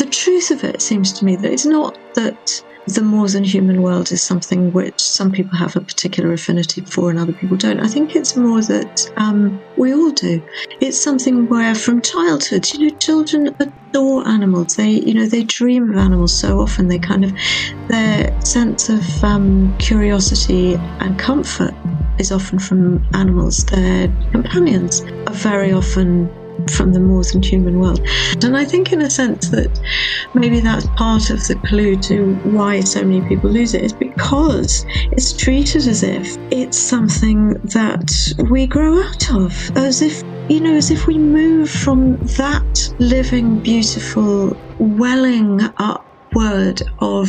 truth of it seems to me that it's not that the more than human world is something which some people have a particular affinity for and other people don't. I think it's more that we all do. It's something where from childhood, children adore animals. They dream of animals so often. They their sense of curiosity and comfort is often from animals. Their companions are very often from the more than human world. And I think in a sense that maybe that's part of the clue to why so many people lose it, is because it's treated as if it's something that we grow out of, as if we move from that living, beautiful, welling up word of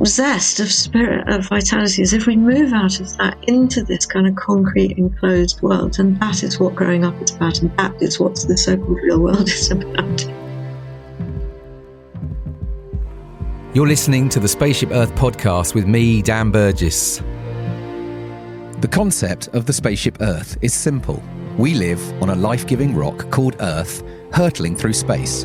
zest, of spirit, of vitality, as if we move out of that into this kind of concrete enclosed world. And that is what growing up is about, and that is what the so-called real world is about. You're listening to the Spaceship Earth podcast with me, Dan Burgess. The concept of the Spaceship Earth is simple. We live on a life-giving rock called Earth, hurtling through space.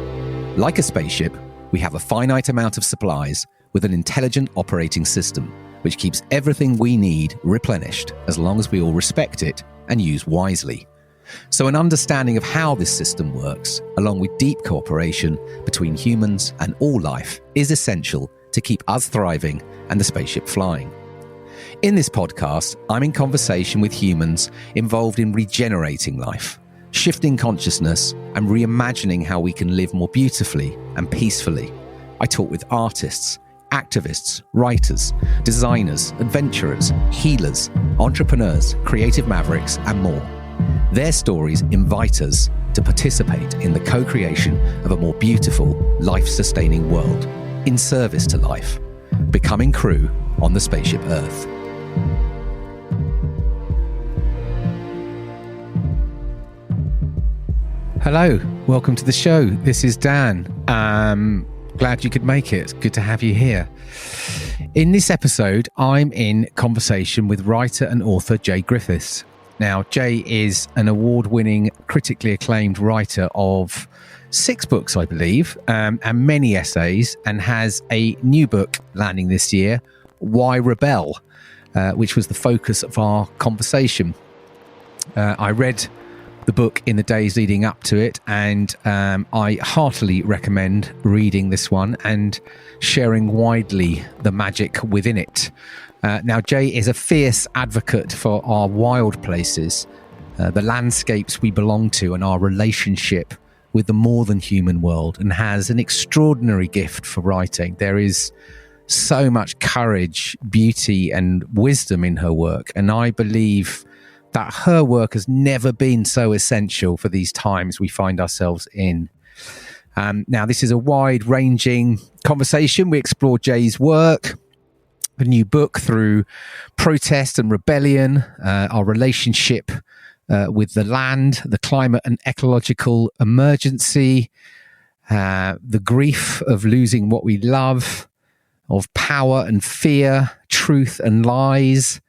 Like a spaceship, we have a finite amount of supplies with an intelligent operating system, which keeps everything we need replenished as long as we all respect it and use wisely. So an understanding of how this system works, along with deep cooperation between humans and all life, is essential to keep us thriving and the spaceship flying. In this podcast, I'm in conversation with humans involved in regenerating life, shifting consciousness and reimagining how we can live more beautifully and peacefully. I talk with artists, activists, writers, designers, adventurers, healers, entrepreneurs, creative mavericks, and more. Their stories invite us to participate in the co-creation of a more beautiful, life-sustaining world in service to life, becoming crew on the Spaceship Earth. Hello, welcome to the show. This is Dan. Glad you could make it. Good to have you here. In this episode, I'm in conversation with writer and author Jay Griffiths. Now, Jay is an award-winning, critically acclaimed writer of 6 books, I believe, and many essays, and has a new book landing this year, Why Rebel, which was the focus of our conversation. I read the book in the days leading up to it, and I heartily recommend reading this one and sharing widely the magic within it. Now, Jay is a fierce advocate for our wild places, the landscapes we belong to, and our relationship with the more than human world, and has an extraordinary gift for writing. There is so much courage, beauty, and wisdom in her work, and I believe that her work has never been so essential for these times we find ourselves in. Now, this is a wide-ranging conversation. We explore Jay's work, the new book, through protest and rebellion, our relationship with the land, the climate and ecological emergency, the grief of losing what we love, of power and fear, truth and lies,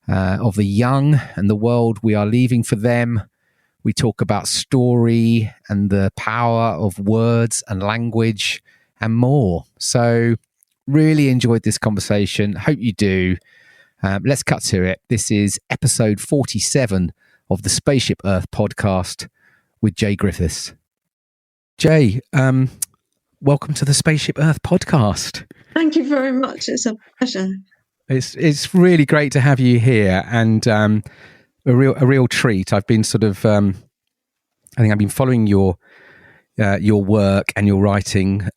of the young and the world we are leaving for them. We talk about story and the power of words and language and more. So really enjoyed this conversation. Hope you do. Let's cut to it. This is episode 47 of the Spaceship Earth podcast with Jay Griffiths. Jay, welcome to the Spaceship Earth podcast. Thank you very much. It's a pleasure. It's really great to have you here, and a real treat. I've been sort of I think I've been following your work and your writing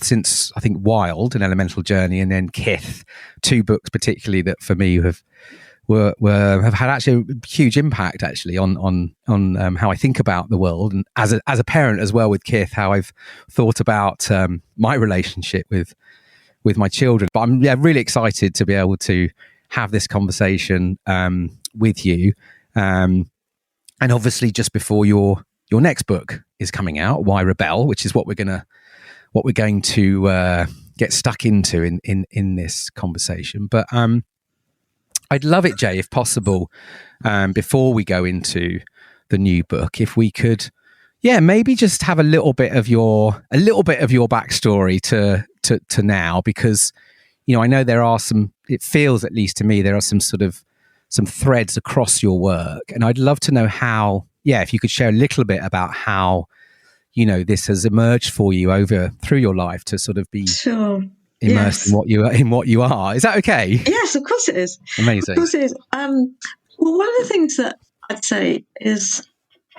since I think Wild, An Elemental Journey, and then Kith, 2 books particularly that for me have had actually a huge impact actually on how I think about the world, and as a parent as well with Kith, how I've thought about my relationship with my children. But I'm really excited to be able to have this conversation with you. And obviously just before your next book is coming out, Why Rebel, which is what we're going to get stuck into in this conversation. But I'd love it, Jay, if possible, before we go into the new book, if we could Yeah, maybe just have a little bit of your backstory to now, because I know there are some. It feels, at least to me, there are some threads across your work, and I'd love to know how. Yeah, if you could share a little bit about how this has emerged for you through your life to sort of be Sure. immersed Yes. in what you are. Is that okay? Yes, of course it is. Amazing. Of course it is. Well, one of the things that I'd say is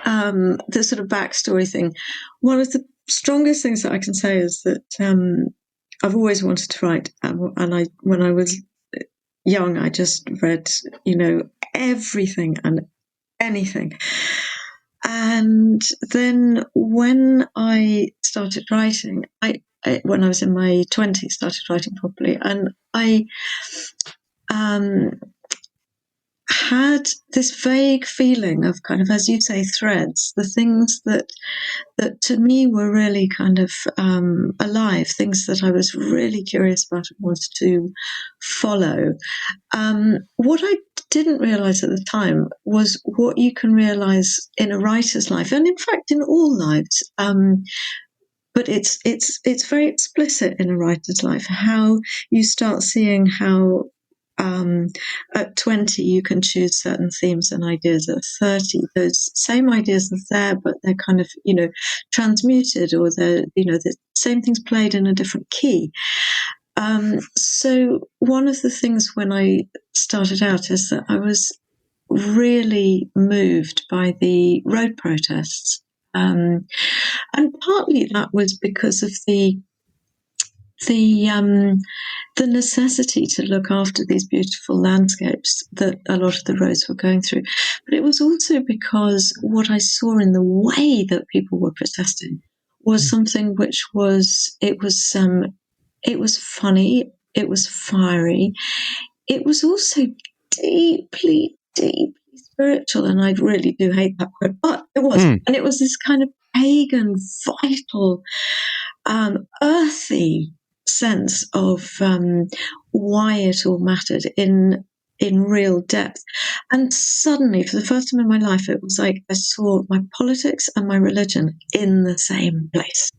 the sort of backstory thing. One of the strongest things that I can say is that I've always wanted to write, and when I was young, I just read, everything and anything. And then when I started writing, when I was in my 20s, started writing properly, and I had this vague feeling of kind of, as you say, threads, the things that to me were really kind of alive, things that I was really curious about and wanted to follow. What I didn't realize at the time was what you can realize in a writer's life, and in fact in all lives. But it's very explicit in a writer's life how you start seeing how at 20 you can choose certain themes and ideas. At 30 those same ideas are there, but they're kind of transmuted, or they're the same things played in a different key. So one of the things when I started out is that I was really moved by the road protests. And partly that was because of the necessity to look after these beautiful landscapes that a lot of the roads were going through. But it was also because what I saw in the way that people were protesting was something which was, it was funny, it was fiery, it was also deeply, deeply spiritual, and I really do hate that word, but it was. And it was this kind of pagan, vital, earthy sense of why it all mattered in real depth. And suddenly, for the first time in my life, it was like I saw my politics and my religion in the same place.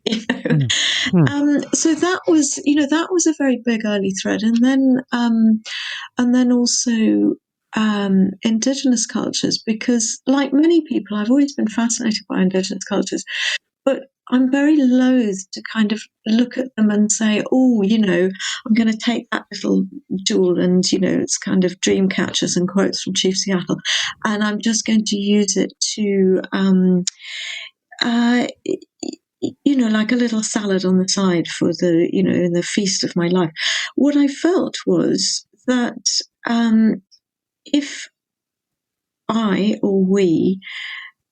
So that was a very big early thread, and then also Indigenous cultures, because like many people, I've always been fascinated by Indigenous cultures, but I'm very loath to kind of look at them and say, oh, I'm going to take that little jewel and, it's kind of dream catchers and quotes from Chief Seattle, and I'm just going to use it to, like a little salad on the side for the, in the feast of my life. What I felt was that if I or we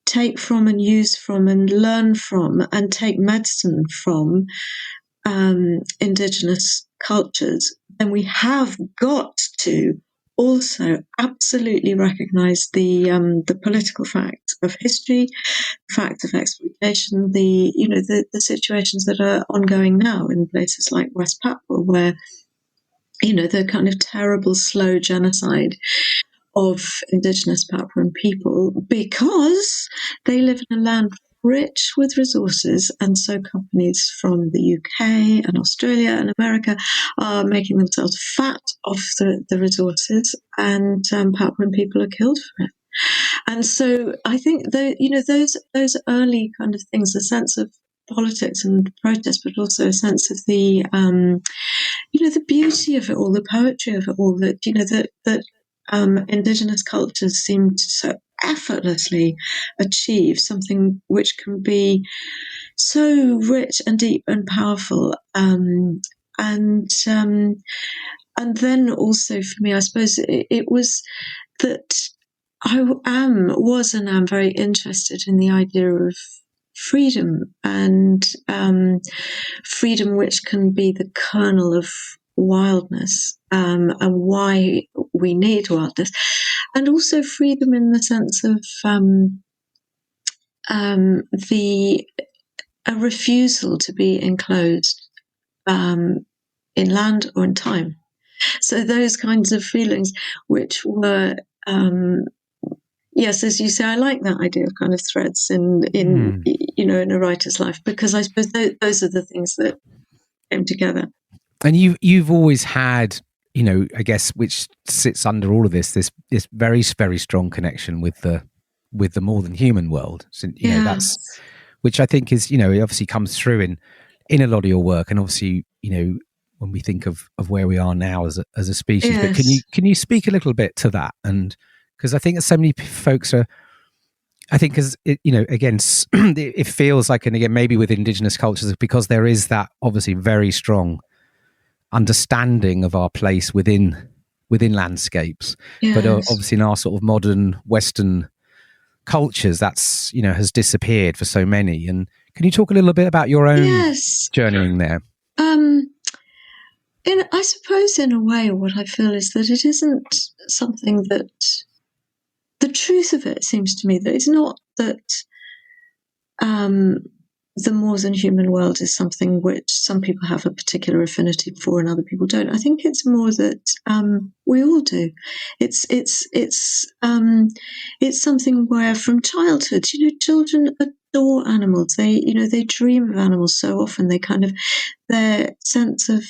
take from and use from and learn from and take medicine from Indigenous cultures, then we have got to also absolutely recognise the political facts of history, facts of exploitation, the situations that are ongoing now in places like West Papua, where the kind of terrible slow genocide of Indigenous Papuan people, because they live in a land rich with resources, and so companies from the UK and Australia and America are making themselves fat off the resources, and Papuan people are killed for it. And so I think those early kind of things, a sense of politics and protest, but also a sense of the the beauty of it all, the poetry of it all, that Indigenous cultures seem to so effortlessly achieve, something which can be so rich and deep and powerful. And then also for me, I suppose it was that was and am very interested in the idea of freedom, and freedom which can be the kernel of wildness, and why we need wildness, and also freedom in the sense of a refusal to be enclosed in land or in time. So those kinds of feelings, which were yes, as you say, I like that idea of kind of threads in a writer's life, because I suppose those are the things that came together. And you've always had, I guess, which sits under all of this very, very strong connection with the more than human world. So, that's, which I think is, it obviously comes through in a lot of your work, and obviously, when we think of where we are now as a species. Yes. But can you speak a little bit to that? And because I think that so many folks are, I think, because again, it feels like, and again, maybe with indigenous cultures, because there is that obviously very strong understanding of our place within landscapes, but obviously in our sort of modern Western cultures, that's has disappeared for so many. And can you talk a little bit about your own journeying there? I suppose in a way what I feel is that it isn't something that, the truth of it seems to me that it's not that the more than human world is something which some people have a particular affinity for and other people don't. I think it's more that we all do. It's something where from childhood, children adore animals. They dream of animals so often. They kind of, their sense of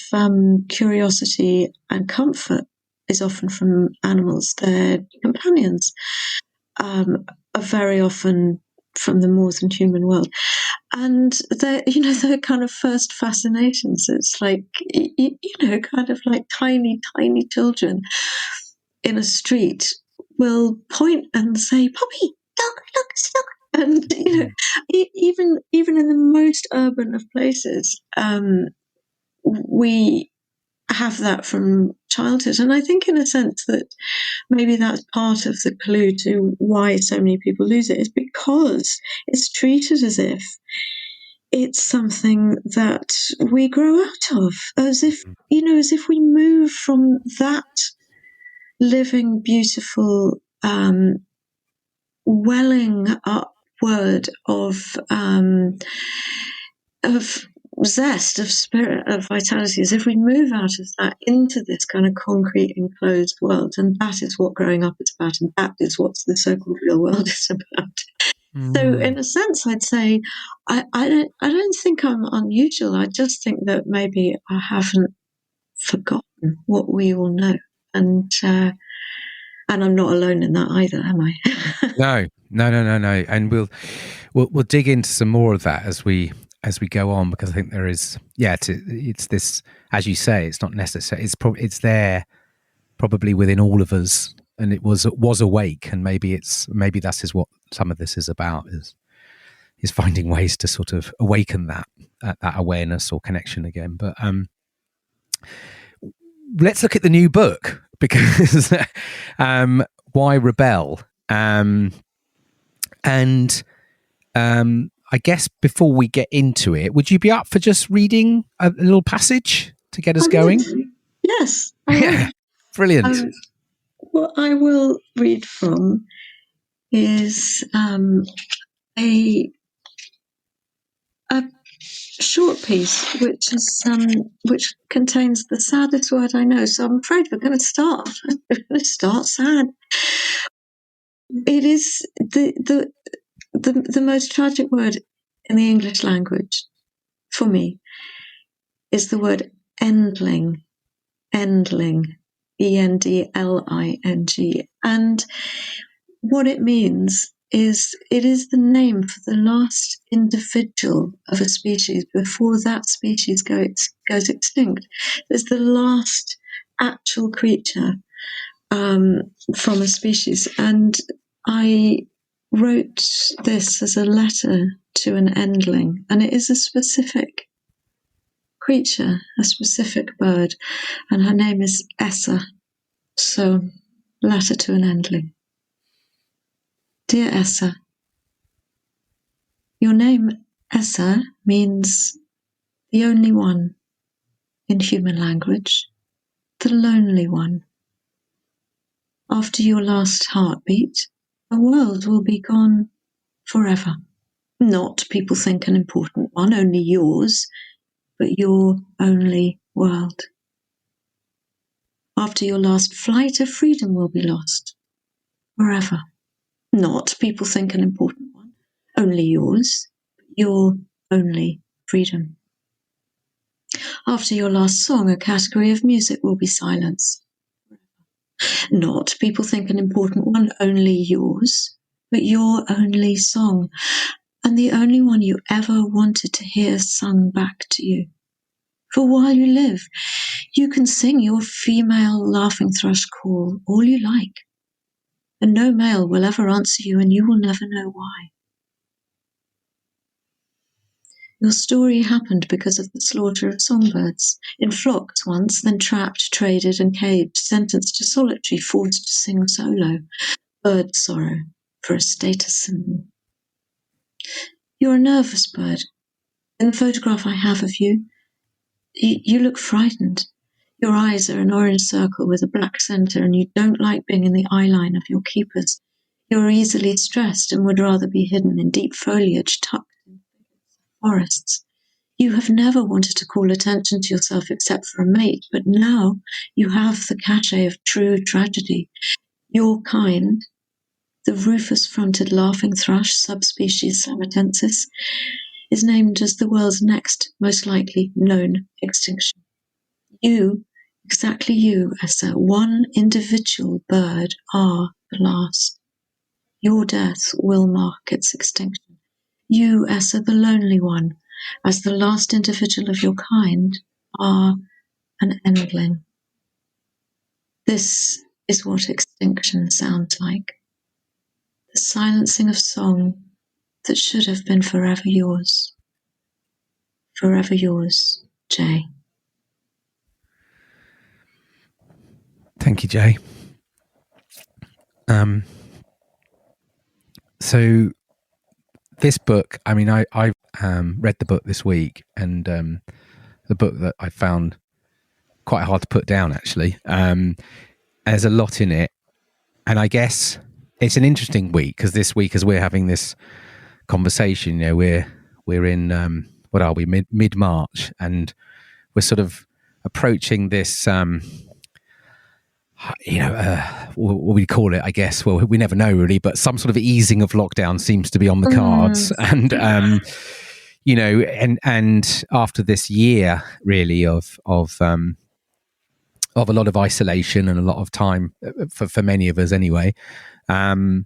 curiosity and comfort is often from animals. Their companions are very often from the more than human world. And they're kind of first fascinations. It's like, kind of like tiny children in a street will point and say, "Poppy, look." And, even in the most urban of places, we have that from childhood. And I think in a sense that maybe that's part of the clue to why so many people lose it, is because it's treated as if it's something that we grow out of, as if we move from that living, beautiful, welling upward of zest, of spirit, of vitality, as if we move out of that into this kind of concrete enclosed world. And that is what growing up is about, and that is what the so-called real world is about. So in a sense, I'd say I don't think I'm unusual. I just think that maybe I haven't forgotten what we all know, and I'm not alone in that either, am I? No. And we'll dig into some more of that as we go on, because I think there is, it's this, as you say, it's not necessary. It's there, probably within all of us, and it was awake, and maybe that is what some of this is about, is finding ways to sort of awaken that awareness or connection again. But let's look at the new book, because why rebel? And I guess before we get into it, would you be up for just reading a little passage to get us going? Yes, I would. Brilliant. What I will read from is a short piece, which contains the saddest word I know. So I'm afraid we're going to start. We're going to start sad. It is the most tragic word in the English language for me is the word endling. Endling, ENDLING, and what it means is it is the name for the last individual of a species before that species goes extinct. There's the last actual creature from a species, and I wrote this as a letter to an endling, and it is a specific creature, a specific bird, and her name is Essa. So, letter to an endling. Dear Essa, your name, Essa, means the only one in human language, the lonely one. After your last heartbeat, the world will be gone forever. Not, people think, an important one, only yours, but your only world. After your last flight, a freedom will be lost forever. Not people think an important one, only yours, your only freedom. After your last song, a category of music will be silence. Not people think an important one, only yours, but your only song, and the only one you ever wanted to hear sung back to you. For while you live, you can sing your female laughing thrush call all you like, and no male will ever answer you, and you will never know why. Your story happened because of the slaughter of songbirds, in flocks once, then trapped, traded and caged, sentenced to solitary, forced to sing solo. Bird sorrow for a status symbol. You're a nervous bird. In the photograph I have of you, you look frightened. Your eyes are an orange circle with a black center, and you don't like being in the eye line of your keepers. You're easily stressed and would rather be hidden in deep foliage tucked in forests. You have never wanted to call attention to yourself except for a mate, but now you have the cachet of true tragedy. Your kind, the rufous-fronted laughing thrush, subspecies samatensis, is named as the world's next most likely known extinction. You, exactly you, as a one individual bird, are the last. Your death will mark its extinction. You, Essa, the lonely one, as the last individual of your kind, are an endling. This is what extinction sounds like. The silencing of song that should have been forever yours. Forever yours, Jay. Thank you, Jay. So this book, I mean, I read the book this week, and the book that I found quite hard to put down, actually. There's a lot in it, and I guess it's an interesting week because this week, as we're having this conversation, you know, we're in what are we, mid March, and we're sort of approaching this. What we call it, I guess. Well, we never know really, but some sort of easing of lockdown seems to be on the cards, and you know, and after this year, really of a lot of isolation and a lot of time for many of us, anyway, and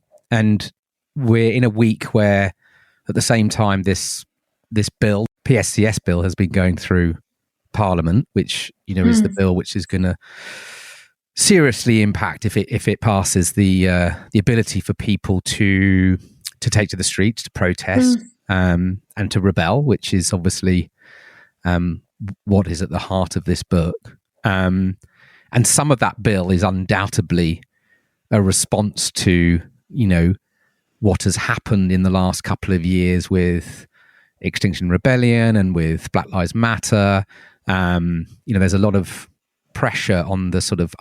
we're in a week where, at the same time, this bill, PSCS bill, has been going through Parliament, which is the bill which is going to seriously impact, if it passes, the ability for people to take to the streets to protest and to rebel, which is obviously what is at the heart of this book. And some of that bill is undoubtedly a response to what has happened in the last couple of years with Extinction Rebellion and with Black Lives Matter. There's a lot of pressure on the sort of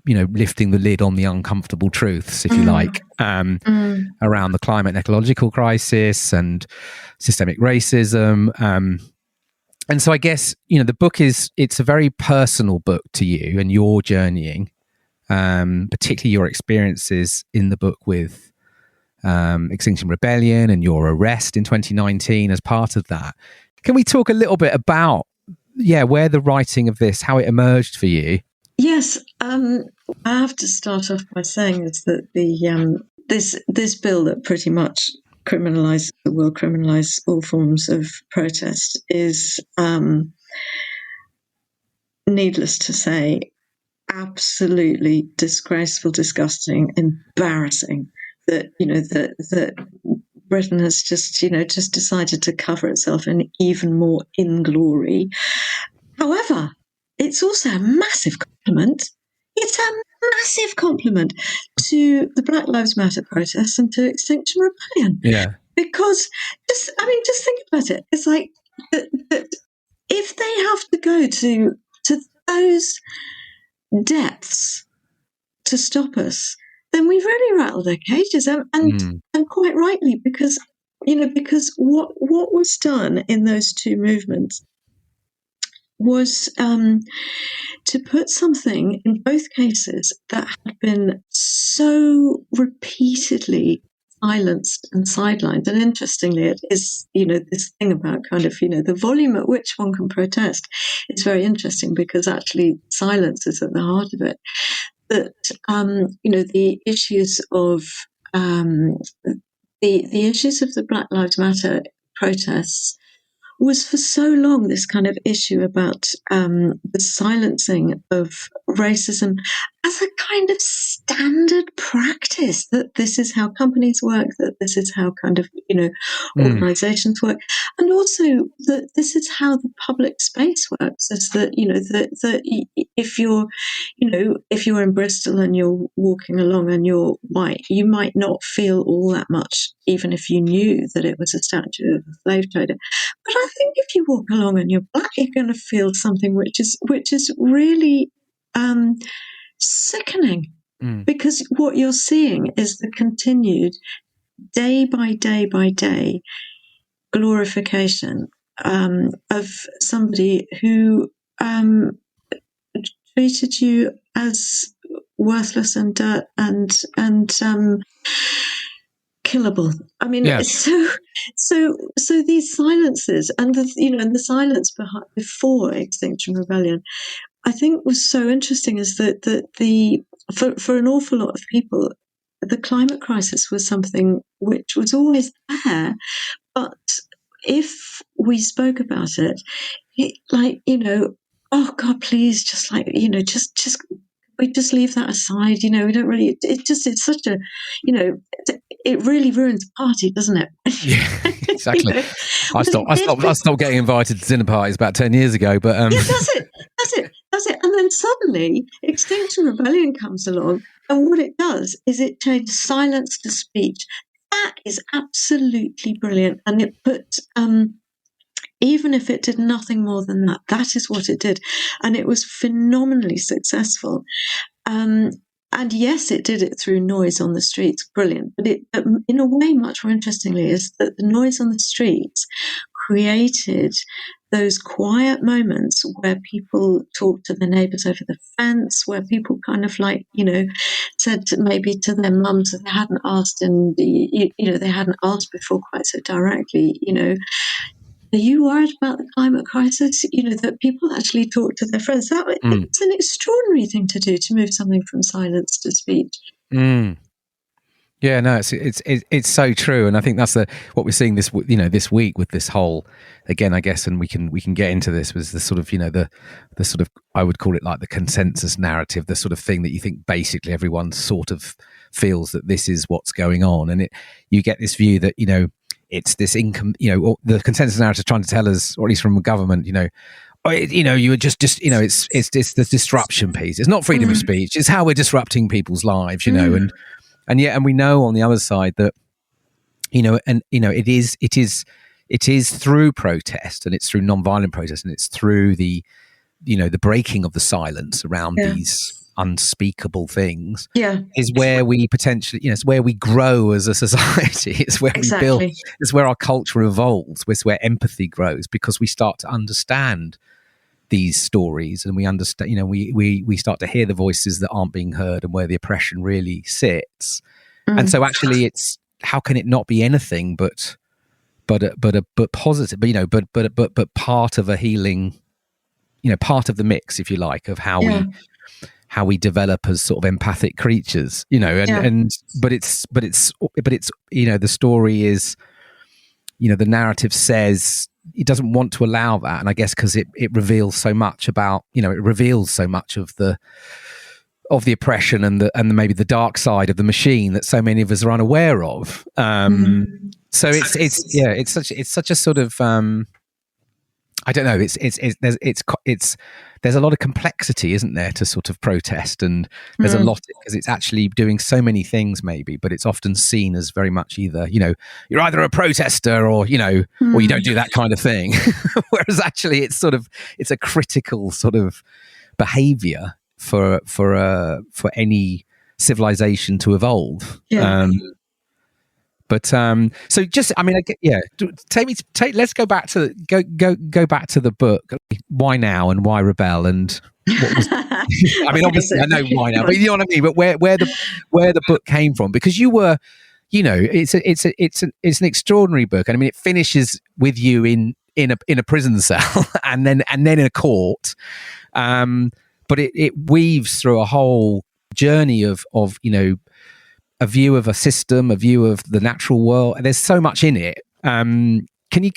lifting the lid on the uncomfortable truths, if you like, around the climate and ecological crisis and systemic racism. And so I guess, the book it's a very personal book to you and your journeying, particularly your experiences in the book with Extinction Rebellion and your arrest in 2019 as part of that. Can we talk a little bit about, where the writing of this, how it emerged for you? Yes, I have to start off by saying that the this bill that pretty much will criminalise all forms of protest is, needless to say, absolutely disgraceful, disgusting, embarrassing. That Britain has just decided to cover itself in even more inglory. However, it's also a massive compliment. It's a massive compliment to the Black Lives Matter protests and to Extinction Rebellion. Yeah. Because just think about it. It's like that if they have to go to those depths to stop us, then we've really rattled their cages, and quite rightly, because what was done in those two movements was to put something in both cases that had been so repeatedly silenced and sidelined. And interestingly, it is, this thing about kind of, the volume at which one can protest is very interesting, because actually silence is at the heart of it. That, the issues of the issues of the Black Lives Matter protests was for so long this kind of issue about the silencing of racism as a kind of standard practice, that this is how companies work, that this is how kind of, organizations work, and also that this is how the public space works, is that, that if you're, if you're in Bristol and you're walking along and you're white, you might not feel all that much, even if you knew that it was a statue of a slave trader. But I think if you walk along and you're black, you're going to feel something which is really sickening, because what you're seeing is the continued day by day glorification of somebody who treated you as worthless and dirt and killable. I mean, so these silences and the silence before Extinction Rebellion, I think was so interesting, is that for an awful lot of people, the climate crisis was something which was always there, but if we spoke about it, oh God, please, just just we just leave that aside. We don't really. It's such a, it really ruins a party, doesn't it? Yeah, exactly. I stopped getting invited to dinner parties about 10 years ago, but yeah, that's it. And then suddenly Extinction Rebellion comes along, and what it does is it changes silence to speech. That is absolutely brilliant, and it puts. Even if it did nothing more than that, that is what it did. And it was phenomenally successful. And yes, it did it through noise on the streets. Brilliant. But in a way, much more interestingly, is that the noise on the streets created those quiet moments where people talked to their neighbours over the fence, where people kind of said maybe to their mums that they hadn't asked, and they hadn't asked before quite so directly, are you worried about the climate crisis? That people actually talk to their friends. It's an extraordinary thing to do, to move something from silence to speech. Yeah, no, it's so true, and I think that's what we're seeing this week with this whole, again, I guess, and we can get into this, was the sort of the sort of, I would call it like the consensus narrative, the sort of thing that you think basically everyone sort of feels that this is what's going on, and you get this view that it's this income, the consensus narrative trying to tell us, or at least from the government, you were just it's the disruption piece. It's not freedom of speech. It's how we're disrupting people's lives, and we know on the other side that, it is through protest, and it's through non-violent protest, and it's through the breaking of the silence around these unspeakable things, is where we potentially, it's where we grow as a society. It's where we build. It's where our culture evolves. It's where empathy grows, because we start to understand these stories, and we understand. We start to hear the voices that aren't being heard, and where the oppression really sits. And so, actually, it's, how can it not be anything but positive? But part of a healing. Part of the mix, if you like, of how we develop as sort of empathic creatures, but it's the story is, the narrative says it doesn't want to allow that, and I guess because it reveals so much about, it reveals so much of the oppression and maybe the dark side of the machine that so many of us are unaware of. So it's such a sort of I don't know. There's a lot of complexity, isn't there, to sort of protest, and there's a lot, because it's actually doing so many things, maybe, but it's often seen as very much either, you're either a protester or or you don't do that kind of thing. Whereas actually, it's a critical sort of behaviour for any civilization to evolve. But so just, I mean, let's go back to back to the book. Why now and why rebel and what was? I mean, obviously, I know why now, but you know what I mean. But where the book came from, because you were, it's an extraordinary book, and I mean, it finishes with you in a prison cell, and then in a court, but it weaves through a whole journey of a view of a system, a view of the natural world. There's so much in it. Can you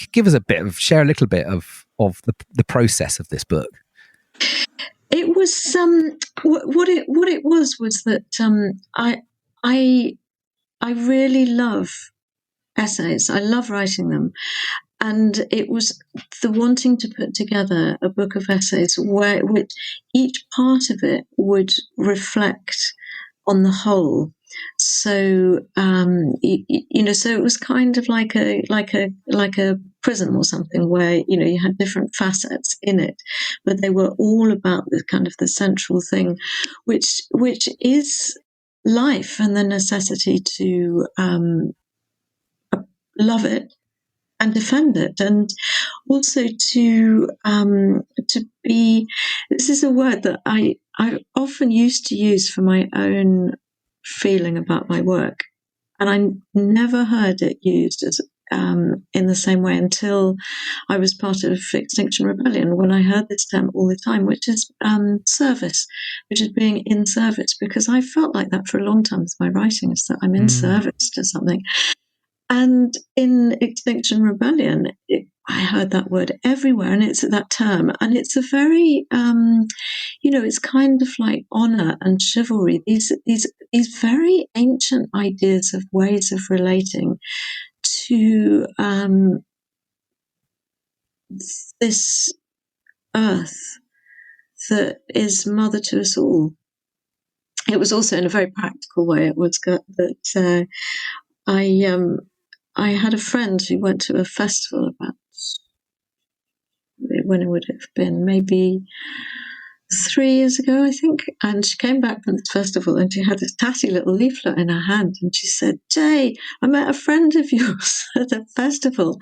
share a little bit of the process of this book? It was what it was that I really love essays. I love writing them, and it was the wanting to put together a book of essays which each part of it would reflect on the whole. So so it was kind of like a prism or something where you had different facets in it, but they were all about the kind of the central thing, which is life and the necessity to love it and defend it, and also to be. This is a word that I often used to use for my own feeling about my work, and I never heard it used as in the same way until I was part of Extinction Rebellion, when I heard this term all the time, which is service, which is being in service, because I felt like that for a long time with my writing, is that I'm in service to something. And in Extinction Rebellion, I heard that word everywhere, and it's that term, and it's a very, it's kind of like honor and chivalry. These very ancient ideas of ways of relating to this earth that is mother to us all. It was also in a very practical way. It was that I had a friend who went to a festival about, when it would have been, maybe 3 years ago, I think. And she came back from this festival and she had this tatty little leaflet in her hand. And she said, "Jay, I met a friend of yours at a festival."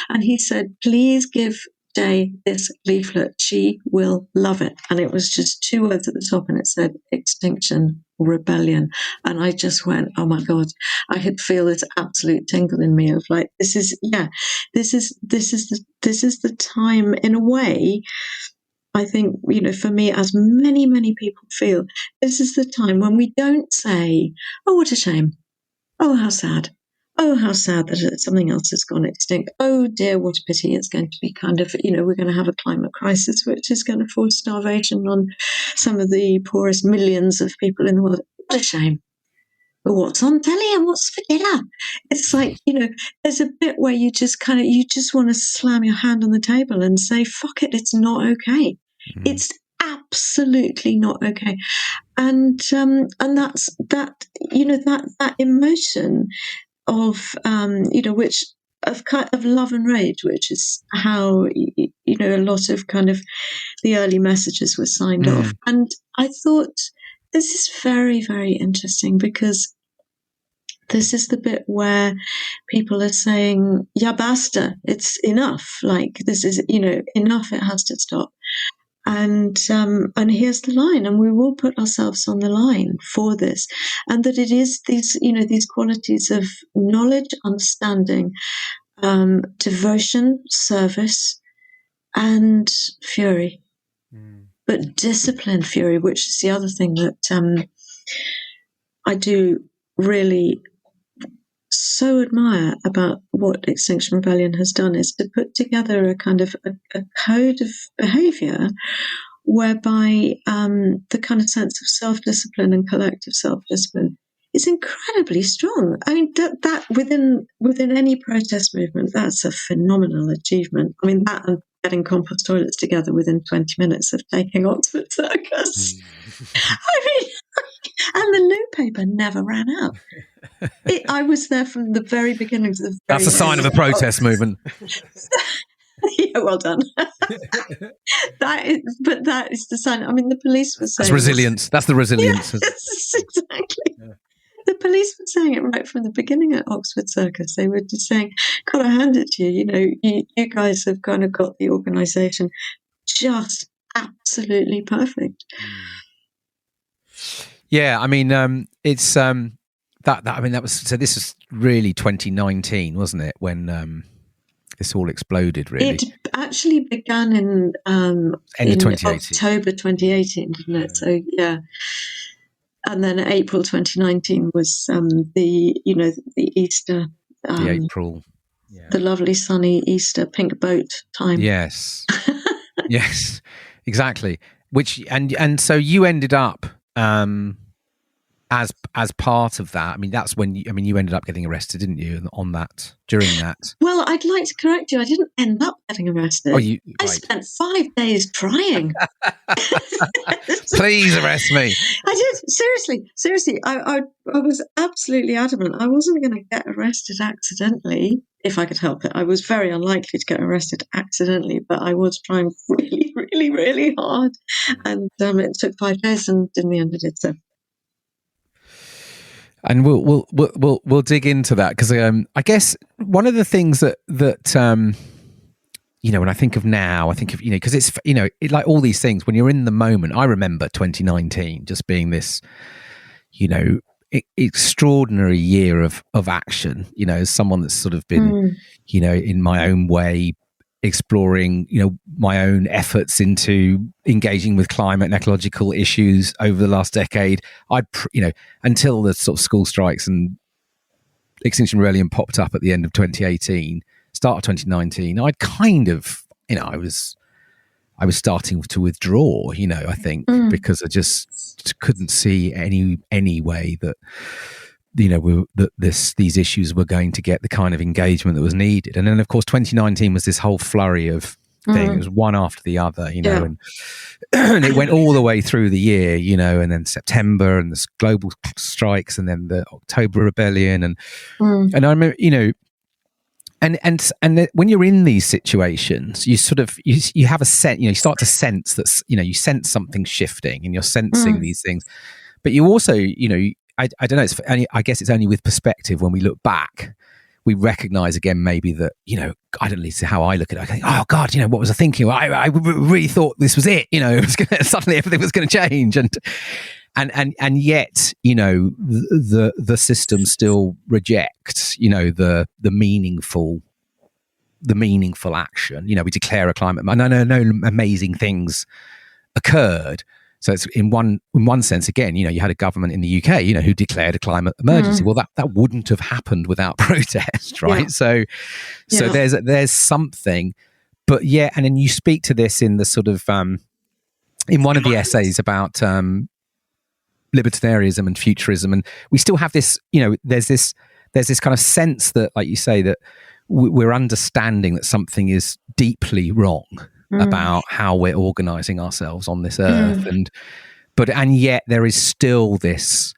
And he said, "Please give Jay this leaflet. She will love it." And it was just 2 words at the top, and it said Extinction Rebellion. And I just went, oh my God, I could feel this absolute tingle in me of like, this is the time, in a way. I think, for me, as many, many people feel, this is the time when we don't say, "Oh, what a shame. Oh, how sad. Oh, how sad that something else has gone extinct. Oh dear, what a pity. It's going to be kind of, we're going to have a climate crisis, which is going to force starvation on some of the poorest millions of people in the world. What a shame. But what's on telly and what's for dinner?" It's like, there's a bit where you just want to slam your hand on the table and say, fuck it, it's not okay. It's absolutely not okay. And that's that emotion of which of love and rage, which is how a lot of kind of the early messages were signed off. And I thought, this is very, very interesting, because this is the bit where people are saying, "Ya basta, it's enough. Like, this is enough. It has to stop." And here's the line, and we will put ourselves on the line for this, and that it is these qualities of knowledge, understanding, devotion, service, and fury, but disciplined fury, which is the other thing that I do really so admire about what Extinction Rebellion has done, is to put together a kind of a code of behaviour whereby the kind of sense of self-discipline and collective self-discipline is incredibly strong. I mean, that within any protest movement, that's a phenomenal achievement. I mean, that and getting compost toilets together within 20 minutes of taking Oxford Circus. I mean, and the loo paper never ran out. I was there from the very beginning to the very That's a sign of a protest movement. Yeah, well done. That is the sign. I mean, the police were saying that's resilience. That's the resilience. Yes, exactly. The police were saying it right from the beginning at Oxford Circus. They were just saying, "God, I hand it to you. You know, you guys have kind of got the organisation just absolutely perfect." Yeah, I mean, it's that was so. This was really 2019, wasn't it? When this all exploded, really. It actually began in End of 2018. October 2018, didn't it? So yeah. And then April 2019 was the Easter, The April, the lovely sunny Easter pink boat time. Yes, yes, exactly. Which and so you ended up as part of that. I mean, that's when you ended up getting arrested, didn't you? On that, during that. Well, I'd like to correct you. I didn't end up getting arrested. Right. I spent 5 days trying. Please arrest me. I did. Seriously. I was absolutely adamant. I wasn't going to get arrested accidentally if I could help it. I was very unlikely to get arrested accidentally, but I was trying really, really, really hard. And it took 5 days, and in the end it did so. And we'll dig into that, because I guess one of the things that when I think of now, I think of because it's like all these things when you're in the moment. I remember 2019 just being this extraordinary year of action. As someone that's sort of been in my own way exploring my own efforts into engaging with climate and ecological issues over the last decade. Until the sort of school strikes and Extinction Rebellion popped up at the end of 2018, start of 2019, I'd kind of I was starting to withdraw, I think, because I just couldn't see any way that these issues were going to get the kind of engagement that was needed. And then, of course, 2019 was this whole flurry of things. It was one after the other, and it went all the way through the year, and then September and the global strikes, and then the October rebellion, and I remember, and when you're in these situations, you sort of you have a sense, you start to sense that you sense something shifting, and you're sensing these things, but you also I don't know. I guess it's only with perspective when we look back, we recognize again maybe that I don't know how I look at it. I think, oh God, what was I thinking? I really thought this was it. It was gonna, suddenly everything was going to change, and yet the system still rejects the meaningful action. We declare a climate. No amazing things occurred. So it's in one sense, again, you had a government in the UK, who declared a climate emergency. Well, that wouldn't have happened without protest, right? Yeah. So there's something, but yeah, and then you speak to this in the sort of in one of the essays about libertarianism and futurism, and we still have this, there's this kind of sense that, like you say, that we're understanding that something is deeply wrong about how we're organizing ourselves on this earth, and yet there is still this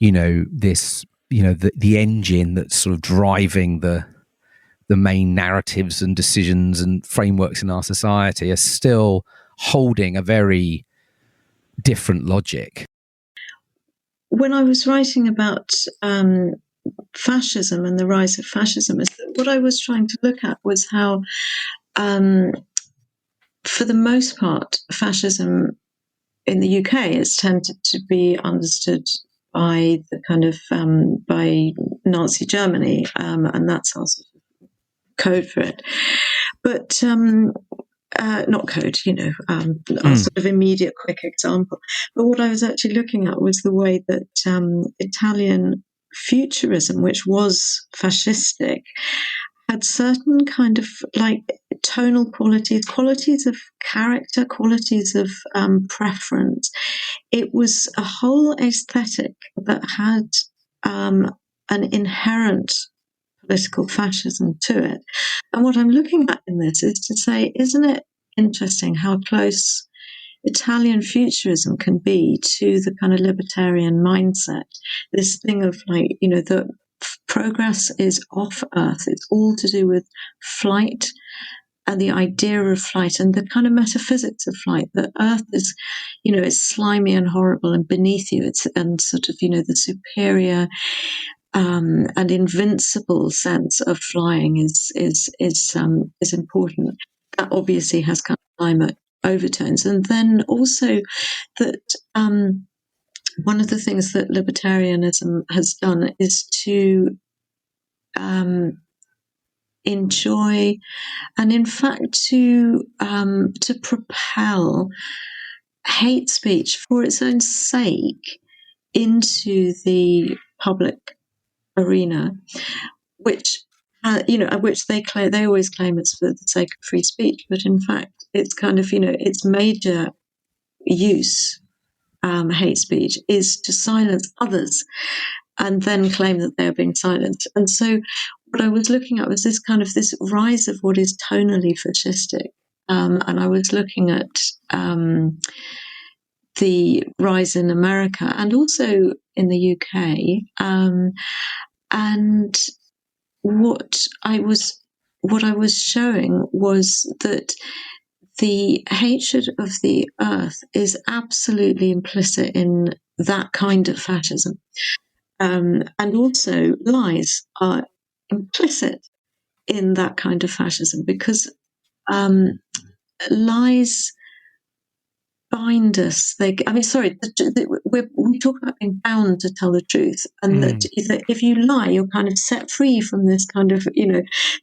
the engine that's sort of driving the main narratives and decisions and frameworks in our society are still holding a very different logic. When I was writing about fascism and the rise of fascism, what I was trying to look at was how for the most part, fascism in the UK has tended to be understood by the kind of by Nazi Germany, and that's our sort of code for it. But not code, our sort of immediate, quick example. But what I was actually looking at was the way that Italian futurism, which was fascistic, had certain kind of like tonal qualities of character, qualities of preference. It was a whole aesthetic that had an inherent political fascism to it. And what I'm looking at in this is to say, isn't it interesting how close Italian futurism can be to the kind of libertarian mindset? This thing of like, the progress is off Earth. It's all to do with flight and the idea of flight and the kind of metaphysics of flight, that Earth is, it's slimy and horrible and beneath you. It's and sort of, the superior and invincible sense of flying is important. That obviously has kind of climate overtones, and then also that one of the things that libertarianism has done is to enjoy, and in fact to propel hate speech for its own sake into the public arena, which which they always claim it's for the sake of free speech, but in fact it's kind of its major use, hate speech, is to silence others and then claim that they are being silenced. And so what I was looking at was this rise of what is tonally fascistic, and I was looking at the rise in America and also in the UK, and what I was showing was that the hatred of the earth is absolutely implicit in that kind of fascism. And also lies are implicit in that kind of fascism, because lies bind us. We talk about being bound to tell the truth, and that if you lie, you're kind of set free from this kind of,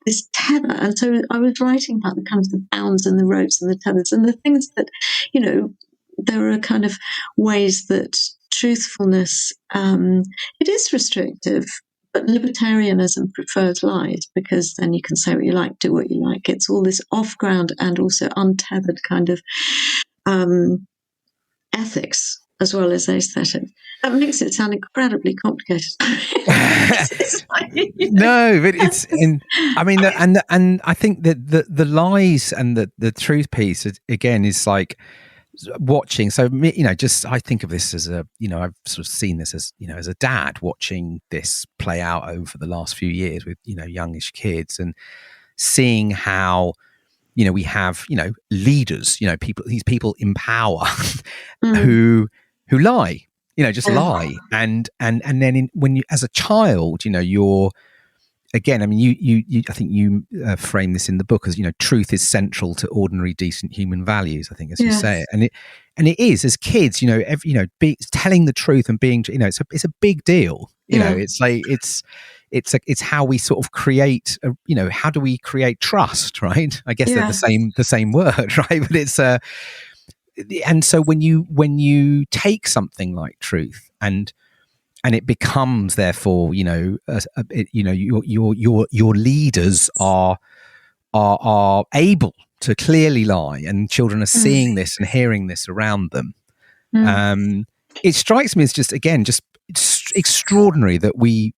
this tether. And so I was writing about the kind of the bounds and the ropes and the tethers and the things that, there are kind of ways that truthfulness, it is restrictive, but libertarianism prefers lies, because then you can say what you like, do what you like. It's all this off-ground and also untethered kind of ethics as well as aesthetics. That makes it sound incredibly complicated. No, but and I think that the lies and the truth piece again is like watching. So I think of this as I've sort of seen this as as a dad watching this play out over the last few years with youngish kids, and seeing how we have leaders, these people in power who lie, just lie, and then when you as a child, you're again, I mean, you I think you frame this in the book as truth is central to ordinary decent human values, I think, as you say it, and it is, as kids, telling the truth and being, it's a big deal, it's like it's how we sort of create how do we create trust, right? I guess they're the same word, right? But it's and so when you take something like truth and it becomes, therefore, your leaders are able to clearly lie, and children are seeing this and hearing this around them. It strikes me as just extraordinary that we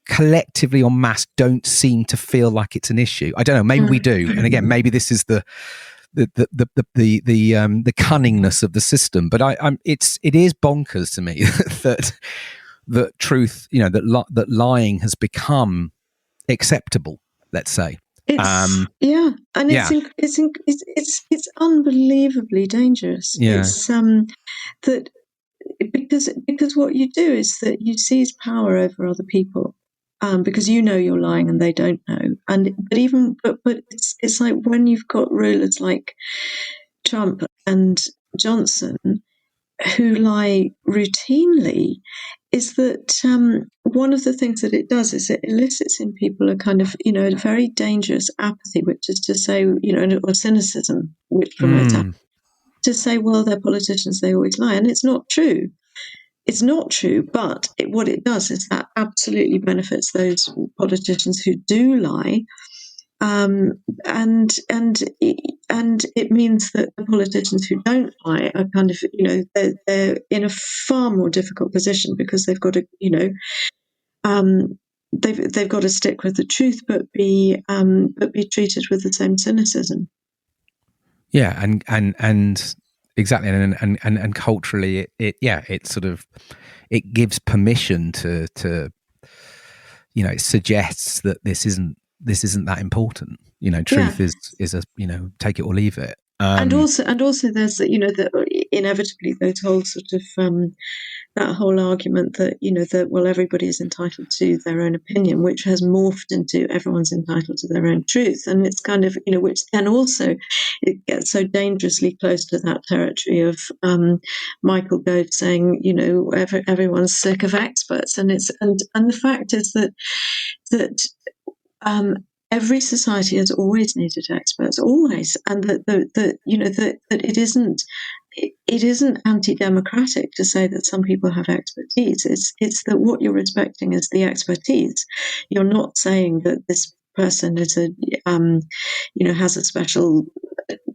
collectively en masse don't seem to feel like it's an issue. I don't know, maybe we do, and again, maybe this is the cunningness of the system, but it is bonkers to me that truth, that lying has become acceptable, let's say. It's unbelievably dangerous. It's that because what you do is that you seize power over other people, because you're lying and they don't know. But it's like when you've got rulers like Trump and Johnson who lie routinely, is that one of the things that it does is it elicits in people a kind of, a very dangerous apathy, which is to say, or cynicism, which promotes apathy, to say, well, they're politicians, they always lie. And it's not true. It's not true, but what it does is that absolutely benefits those politicians who do lie. And it means that the politicians who don't lie are kind of, they're in a far more difficult position, because they've got to, they've got to stick with the truth, but be treated with the same cynicism. Yeah, and exactly, and culturally, it sort of, it gives permission to it suggests that this isn't this isn't that important. Truth is a, take it or leave it. And also there's, that inevitably those whole sort of that whole argument that, that, well, everybody is entitled to their own opinion, which has morphed into everyone's entitled to their own truth. And it's kind of, which then also it gets so dangerously close to that territory of Michael Gove saying, everyone's sick of experts. And the fact is that every society has always needed experts, always, and that it isn't anti-democratic to say that some people have expertise. It's that what you're respecting is the expertise. You're not saying that this person is has a special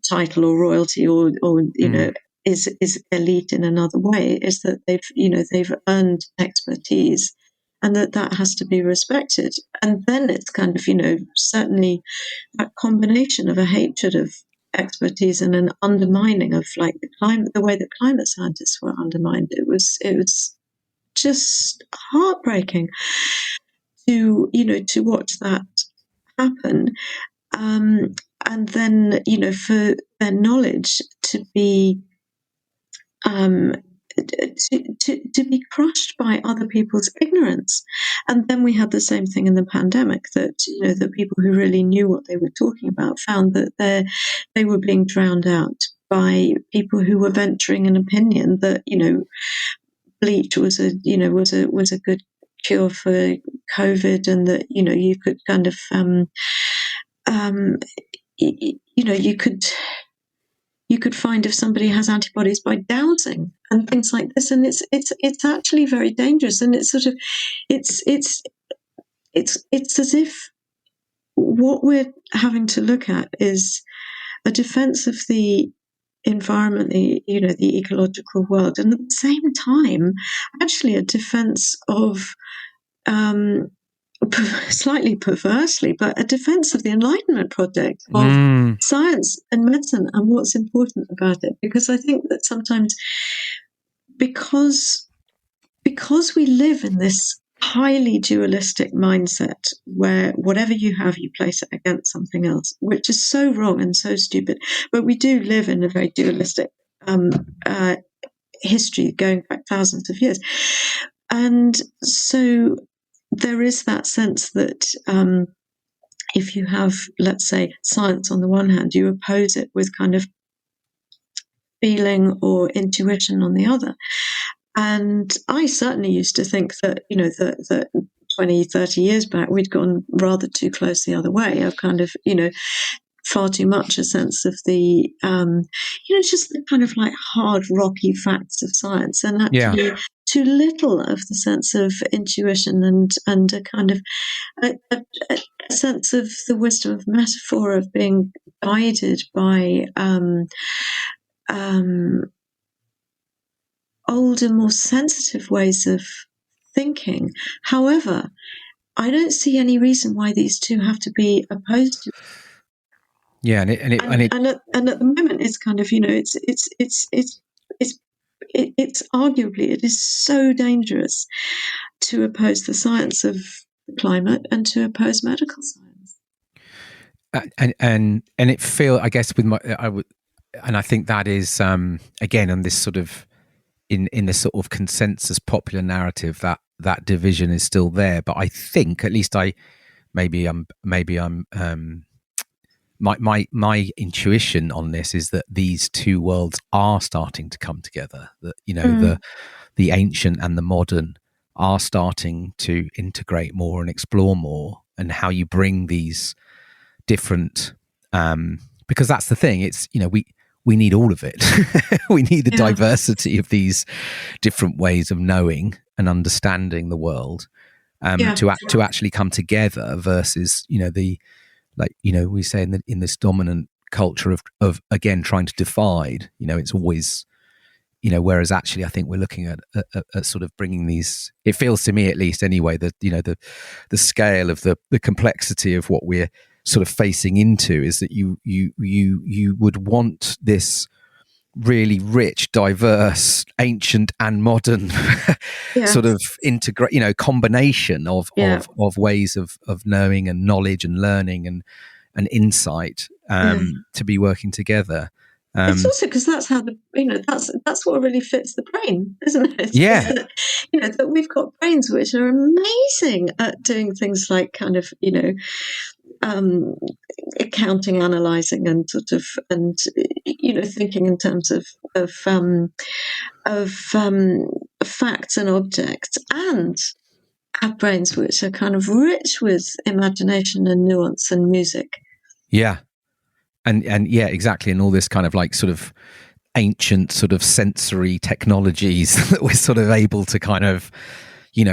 title or royalty or is elite in another way. Is that they've earned expertise, and that has to be respected. And then it's kind of, certainly that combination of a hatred of expertise and an undermining of like the way that climate scientists were undermined. It was just heartbreaking to watch that happen. And then, for their knowledge to be to be crushed by other people's ignorance. And then we had the same thing in the pandemic, that the people who really knew what they were talking about found that they were being drowned out by people who were venturing an opinion that bleach was a good cure for COVID, and that you could kind of you could find if somebody has antibodies by dowsing and things like this, and it's actually very dangerous. And it's sort of it's as if what we're having to look at is a defense of the environment, the ecological world, and at the same time, actually a defense of slightly perversely, but a defense of the Enlightenment project of science and medicine and what's important about it. Because I think that sometimes, because we live in this highly dualistic mindset where whatever you have, you place it against something else, which is so wrong and so stupid. But we do live in a very dualistic history going back thousands of years. And so there is that sense that if you have, let's say, science on the one hand, you oppose it with kind of feeling or intuition on the other. And I certainly used to think that, that 20, 30 years back, we'd gone rather too close the other way. I've kind of, far too much a sense of the, just the kind of like hard, rocky facts of science, and actually too little of the sense of intuition and a kind of a sense of the wisdom of metaphor, of being guided by older, more sensitive ways of thinking. However, I don't see any reason why these two have to be opposed to. Yeah, and at the moment, it's kind of it's arguably, it is so dangerous to oppose the science of climate and to oppose medical science. And it feel, I guess, with I think that is again on this sort of in this sort of consensus popular narrative, that division is still there. But I think, at least my intuition on this is that these two worlds are starting to come together. That the ancient and the modern are starting to integrate more and explore more, and how you bring these different because that's the thing. It's we need all of it. We need the diversity of these different ways of knowing and understanding the world to actually come together. Versus we say in this dominant culture of again trying to divide. It's always whereas actually I think we're looking at sort of bringing these. It feels to me, at least anyway, that the scale of the complexity of what we're sort of facing into is that you would want this really rich, diverse, ancient and modern sort of combination of ways of knowing and knowledge and learning and insight to be working together. It's also because that's how that's what really fits the brain, isn't it? Yeah. That we've got brains which are amazing at doing things like kind of, accounting, analysing, and thinking in terms of facts and objects, and have brains which are kind of rich with imagination and nuance and music. Yeah. And yeah, exactly. And all this kind of like sort of ancient sort of sensory technologies that we're sort of able to kind of,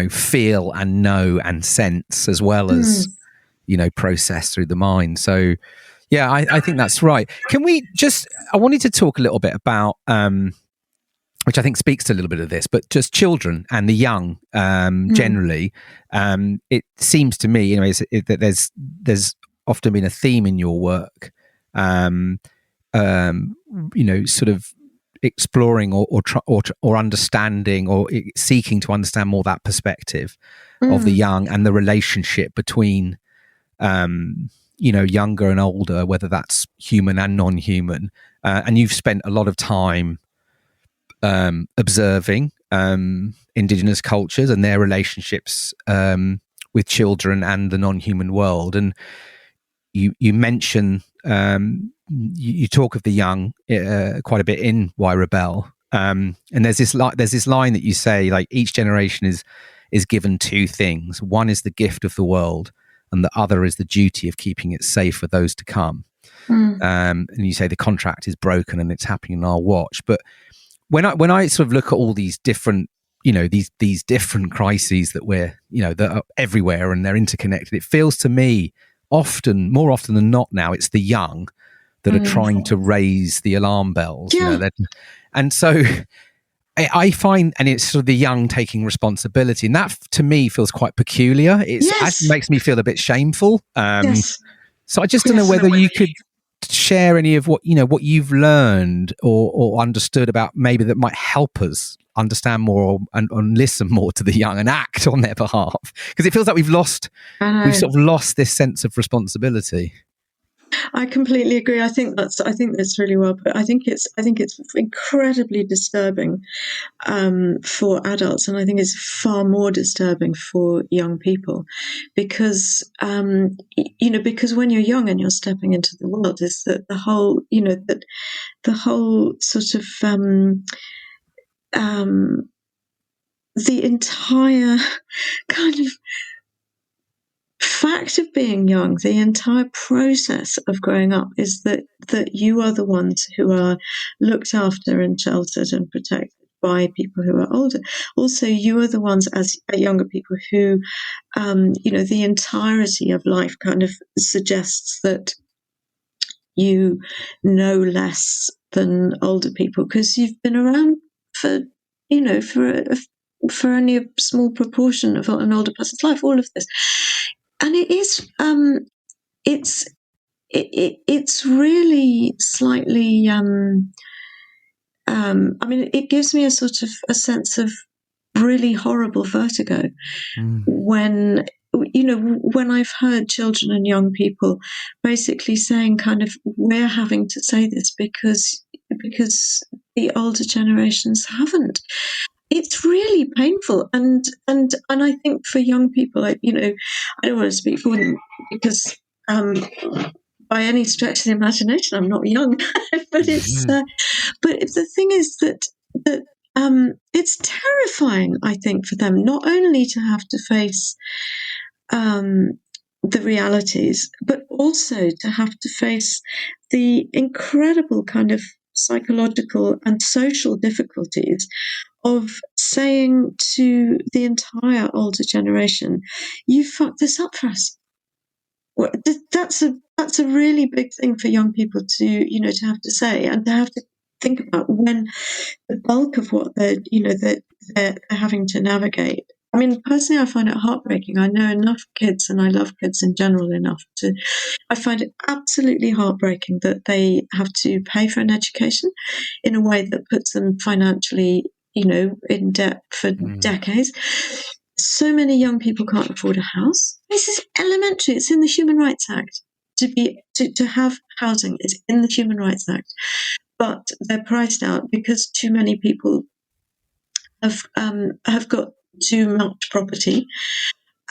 feel and know and sense, as well as, process through the mind. So yeah, I think that's right. I wanted to talk a little bit about, which I think speaks to a little bit of this, but just children and the young generally. It seems to me, that there's often been a theme in your work, sort of exploring or understanding or seeking to understand more that perspective of the young and the relationship between, younger and older, whether that's human and non-human. And you've spent a lot of time observing indigenous cultures and their relationships with children and the non-human world. And you mention, you talk of the young quite a bit in Why Rebel, and there's this line that you say, like, each generation is given two things. One is the gift of the world, and the other is the duty of keeping it safe for those to come. And you say the contract is broken and it's happening in our watch. But when I sort of look at all these different, these different crises that we're, that are everywhere and they're interconnected, it feels to me more often than not now, it's the young that are trying to raise the alarm bells. And so I find, and it's sort of the young taking responsibility, and that to me feels quite peculiar. It makes me feel a bit shameful. So I just don't know whether you could share any of what you've learned or understood about, maybe that might help us understand more and listen more to the young and act on their behalf, because it feels like we've sort of lost this sense of responsibility. I completely agree. I think that's really well put. I think it's incredibly disturbing for adults, and I think it's far more disturbing for young people, because because when you're young and you're stepping into the world, is that the whole sort of the entire kind of fact of being young, the entire process of growing up, is that you are the ones who are looked after and sheltered and protected by people who are older. Also, you are the ones, as younger people, who, the entirety of life kind of suggests that you know less than older people, because you've been around for only a small proportion of an older person's life. All of this. And it is, it's really slightly, it gives me a sort of a sense of really horrible vertigo when I've heard children and young people basically saying, kind of, we're having to say this because the older generations haven't. It's really painful, and I think for young people, I don't want to speak for them, because by any stretch of the imagination, I'm not young, but it's but the thing is that it's terrifying, I think, for them not only to have to face the realities, but also to have to face the incredible kind of psychological and social difficulties of saying to the entire older generation, "You fucked this up for us." Well, that's a really big thing for young people to have to say, and to have to think about, when the bulk of what they're having to navigate I mean, personally, I find it heartbreaking. I know enough kids, and I love kids in general enough I find it absolutely heartbreaking that they have to pay for an education in a way that puts them financially, in debt for decades. So many young people can't afford a house. This is elementary. It's in the Human Rights Act. To have housing is in the Human Rights Act, but they're priced out because too many people have got too much property,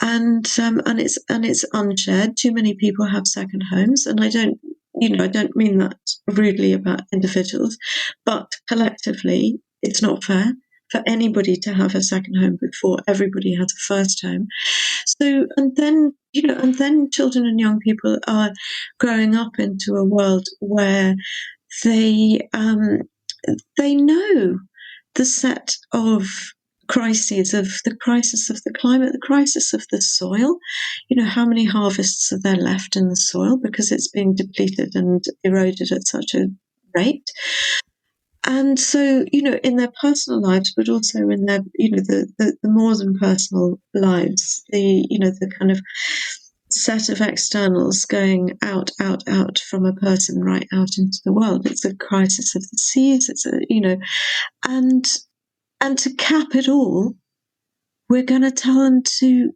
and it's unshared. Too many people have second homes, and I don't mean that rudely about individuals, but collectively, it's not fair for anybody to have a second home before everybody has a first home. So, and then children and young people are growing up into a world where they know the set of crises of the crisis of the climate, the crisis of the soil. How many harvests are there left in the soil because it's being depleted and eroded at such a rate? And so, in their personal lives, but also in their, the more than personal lives, the kind of set of externals going out from a person right out into the world. It's a crisis of the seas. It's and to cap it all, we're going to tell them to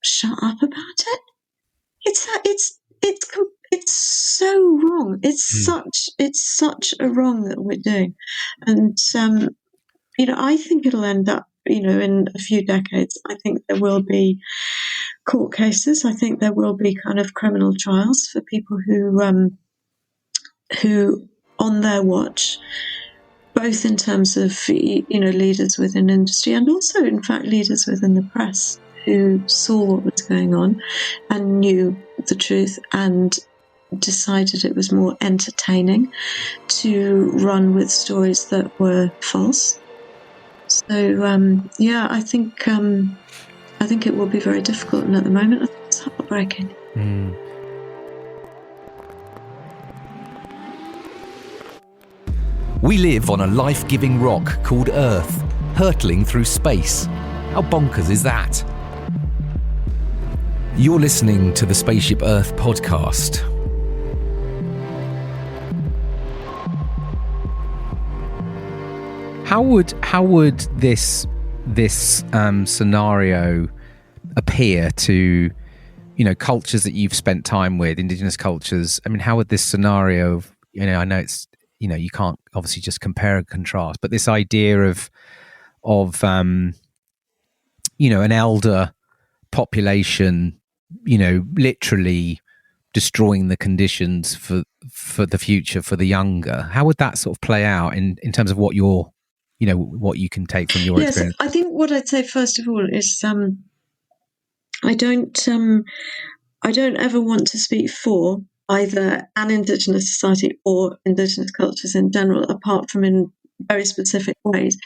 shut up about it. It's so wrong. It's such a wrong that we're doing, and I think it'll end up, in a few decades. I think there will be court cases. I think there will be kind of criminal trials for people who on their watch, both in terms of, leaders within industry and also, in fact, leaders within the press who saw what was going on and knew the truth and decided it was more entertaining to run with stories that were false. So, I think it will be very difficult, and at the moment, I think it's heartbreaking. We live on a life-giving rock called Earth, hurtling through space. How bonkers is that? You're listening to the Spaceship Earth podcast. How would this scenario appear to cultures that you've spent time with, indigenous cultures? I mean, how would this scenario of, I know it's, you can't obviously just compare and contrast, but this idea of an elder population, literally destroying the conditions for the future for the younger, how would that sort of play out in terms of what you're, what you can take from your experience? I think what I'd say first of all is I don't ever want to speak for either an Indigenous society or Indigenous cultures in general, apart from in very specific ways.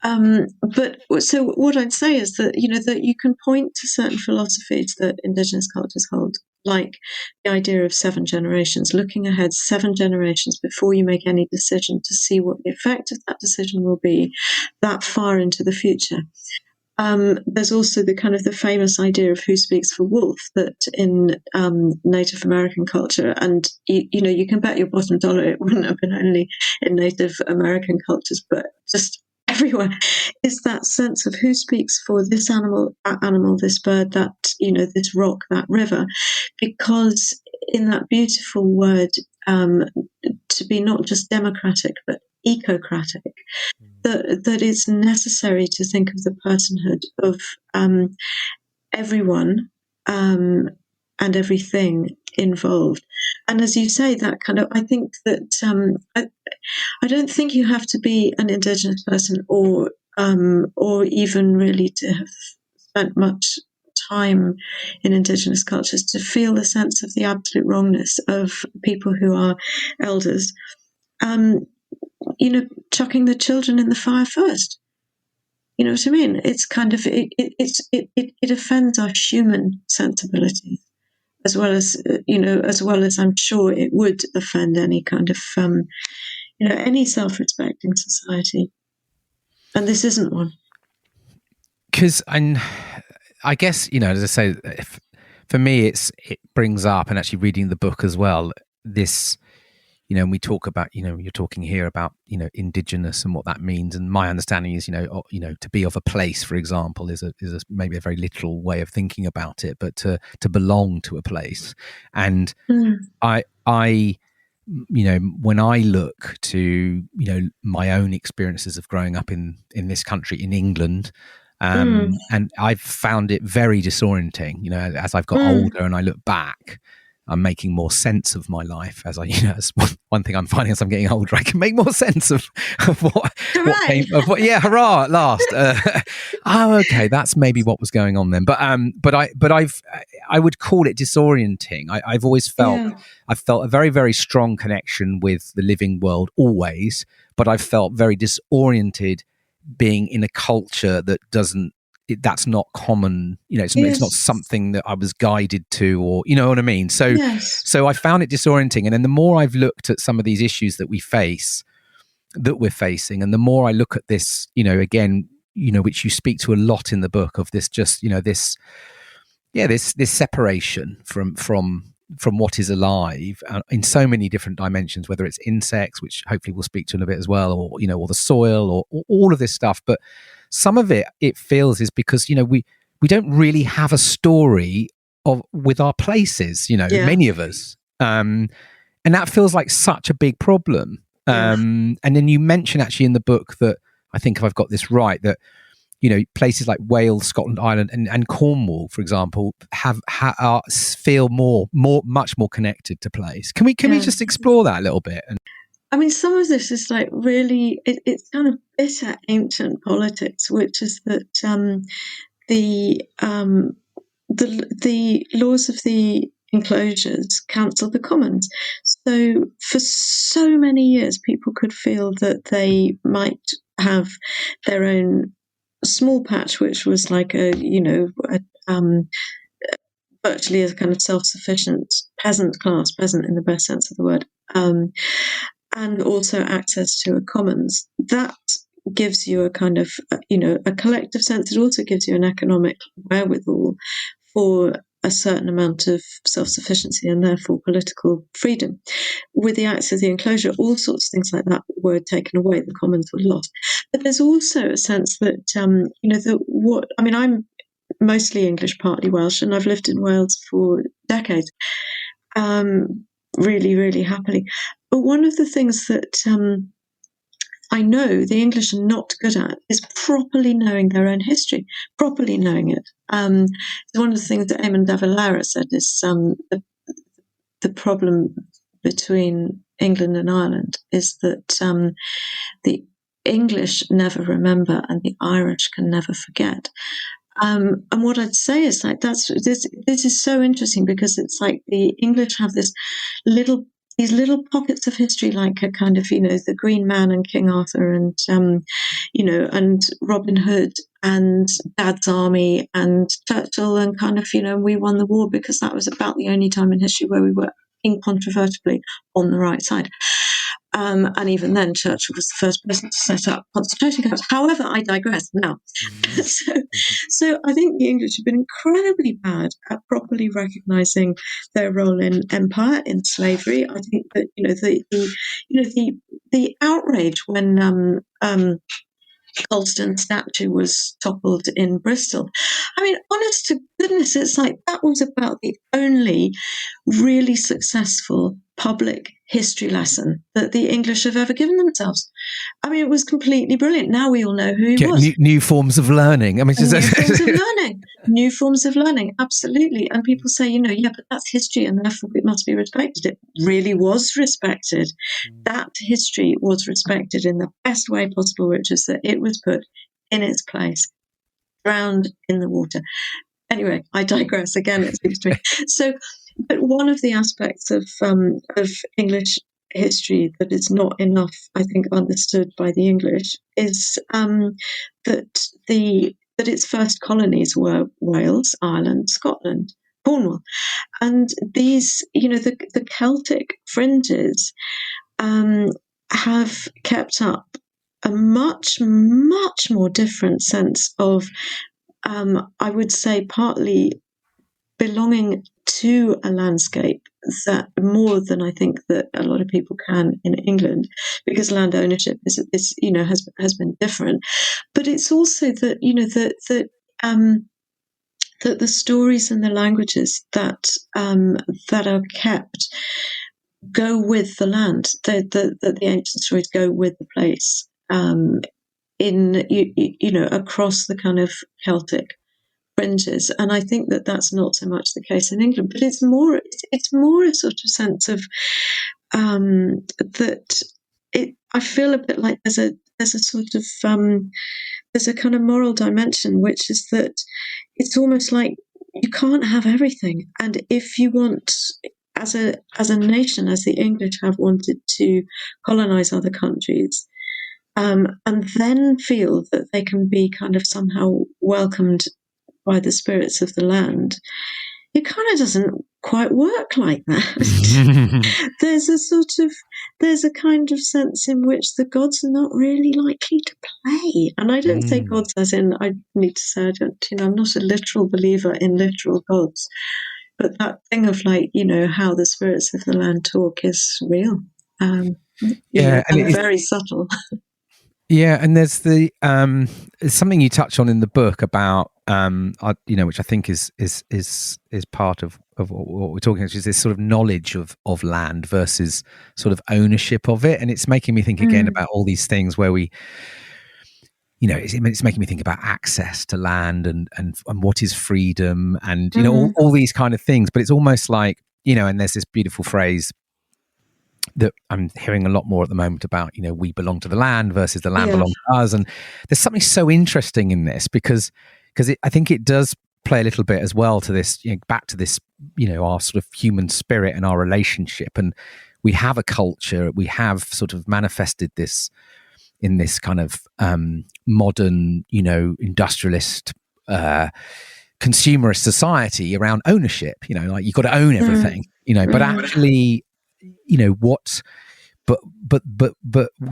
But so what I'd say is that, that you can point to certain philosophies that Indigenous cultures hold, like the idea of 7 generations, looking ahead 7 generations before you make any decision to see what the effect of that decision will be that far into the future. There's also the kind of the famous idea of who speaks for wolf, that in Native American culture, and you can bet your bottom dollar it wouldn't have been only in Native American cultures, but just everywhere, is that sense of who speaks for this animal, that animal, this bird, that, this rock, that river, because in that beautiful word, to be not just democratic, but ecocratic, that it's necessary to think of the personhood of everyone and everything involved. And as you say, that kind of, I think that I don't think you have to be an Indigenous person or even really to have spent much time in Indigenous cultures to feel the sense of the absolute wrongness of people who are elders. Chucking the children in the fire first. You know what I mean? It's kind of it offends our human sensibilities, as well as I'm sure it would offend any kind of any self-respecting society, and this isn't one. because I guess, as I say, for me, it brings up, and actually reading the book as well, this, and we talk about, you're talking here about, indigenous and what that means. And my understanding is, to be of a place, for example, is maybe a very literal way of thinking about it, but to belong to a place. And I when I look to, my own experiences of growing up in this country, in England, and I've found it very disorienting, as I've got older and I look back, I'm making more sense of my life as as one thing I'm finding as I'm getting older, I can make more sense of what came, hurrah at last. Okay, that's maybe what was going on then. But I would call it disorienting. I've always felt, I've felt a very, very strong connection with the living world always, but I've felt very disoriented being in a culture that that's not common, it's not something that I was guided to, or you know what I mean. So I found it disorienting. And then the more I've looked at some of these issues that we're facing, and the more I look at this, again, which you speak to a lot in the book, of this just, this separation from what is alive in so many different dimensions, whether it's insects, which hopefully we'll speak to in a bit as well, or or the soil, or all of this stuff. But some of it feels is because we don't really have a story with our places, many of us, and that feels like such a big problem. And then you mention actually in the book that, I think if I've got this right, that places like Wales, Scotland, Ireland, and Cornwall, for example, feel much more connected to place. Can we just explore that a little bit? I mean, some of this is like really, it's kind of bitter ancient politics, which is that the laws of the enclosures cancelled the commons. So for so many years, people could feel that they might have their own small patch, which was like virtually a kind of self-sufficient peasant in the best sense of the word, and also access to a commons. That gives you a kind of, a collective sense. It also gives you an economic wherewithal for a certain amount of self-sufficiency and therefore political freedom. With the Acts of the Enclosure, all sorts of things like that were taken away. The commons were lost. But there's also a sense that, I'm mostly English, partly Welsh, and I've lived in Wales for decades, really, really happily. But one of the things that I know the English are not good at is properly knowing their own history, properly knowing it. One of the things that Eamon de Valera said is the problem between England and Ireland is that the English never remember and the Irish can never forget. And what I'd say is like this is so interesting, because it's like the English have these little pockets of history, like a kind of, the Green Man and King Arthur and, and Robin Hood and Dad's Army and Churchill, and kind of, we won the war because that was about the only time in history where we were incontrovertibly on the right side. And even then, Churchill was the first person to set up concentration camps. However, I digress now. So I think the English have been incredibly bad at properly recognising their role in empire, in slavery. I think that the outrage when Colston's statue was toppled in Bristol. I mean, honest to goodness, it's like that was about the only really successful public history lesson that the English have ever given themselves. I mean, it was completely brilliant. Now we all know who he was. New forms of learning. I mean, new forms of learning, absolutely. And people say, but that's history and therefore it must be respected. It really was respected. That history was respected in the best way possible, which is that it was put in its place, drowned in the water. Anyway, I digress again, it seems to me. So, but one of the aspects of English history that is not enough, I think, understood by the English is that its first colonies were Wales, Ireland, Scotland, Cornwall, and these, the Celtic fringes have kept up a much, much more different sense of I would say, partly belonging to a landscape that more than I think that a lot of people can in England, because land ownership is has been different. But it's also that that the stories and the languages that are kept go with the land. That the ancient stories go with the place. Across the kind of Celtic fringes, and I think that that's not so much the case in England, but it's more a sort of sense of that I feel a bit like there's a sort of there's a kind of moral dimension, which is that it's almost like you can't have everything, and if you want, as a nation, as the English have wanted to colonize other countries, and then feel that they can be kind of somehow welcomed by the spirits of the land, it kind of doesn't quite work like that. There's a kind of sense in which the gods are not really likely to play. And I don't say gods as in, I need to say, I'm not a literal believer in literal gods, but that thing of how the spirits of the land talk is real. And very subtle. Yeah, and there's something you touch on in the book about which I think is part of what we're talking about, is this sort of knowledge of land versus sort of ownership of it, and it's making me think again about all these things where we, it's making me think about access to land and what is freedom and all these kind of things. But it's almost like and there's this beautiful phrase that I'm hearing a lot more at the moment about, we belong to the land versus the land belongs to us. And there's something so interesting in this because I think it does play a little bit as well to this, back to this, our sort of human spirit and our relationship. And we have a culture, we have sort of manifested this in this kind of modern, industrialist, consumerist society around ownership, like you've got to own everything, but actually, but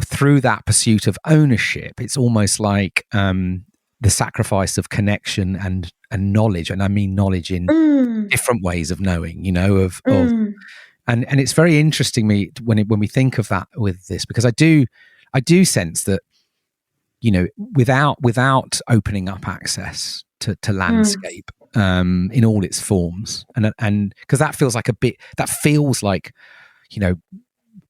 through that pursuit of ownership, it's almost like the sacrifice of connection and knowledge, and I mean knowledge in different ways of knowing, and it's very interesting me when we think of that with this, because I do sense that without opening up access to landscape in all its forms, and because that feels like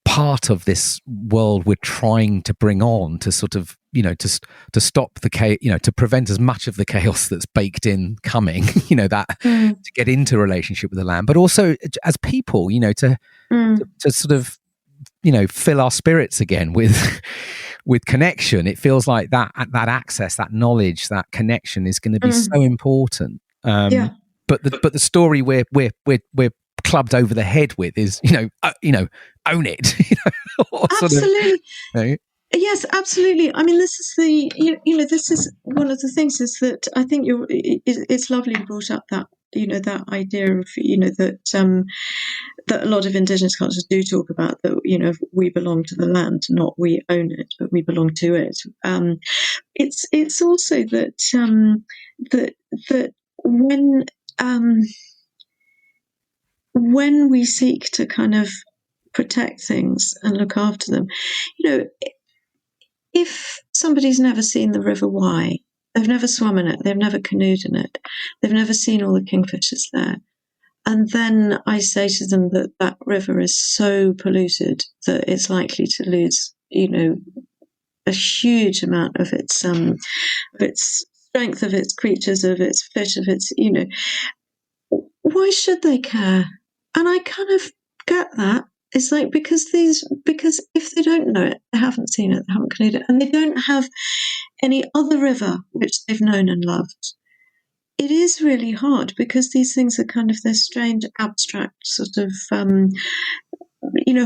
part of this world we're trying to bring on to sort of to stop the chaos, to prevent as much of the chaos that's baked in coming, to get into relationship with the land, but also as people, to sort of fill our spirits again with connection. It feels like that access, that knowledge, that connection is going to be so important. But the story we're clubbed over the head with is own it. Absolutely. Sort of, yes, absolutely. I mean, this is this is one of the things is that I think it's lovely you brought up that that idea of that a lot of Indigenous cultures do talk about, that we belong to the land, not we own it, but we belong to it. It's also that that when we seek to kind of protect things and look after them, if somebody's never seen the River Wye, they've never swum in it, they've never canoed in it, they've never seen all the kingfishers there, and then I say to them that river is so polluted that it's likely to lose, a huge amount of its strength, of its creatures, of its fish, of its, why should they care? And I kind of get that. It's like, because if they don't know it, they haven't seen it, they haven't canoed it, and they don't have any other river which they've known and loved, it is really hard, because these things are kind of this strange, abstract sort of,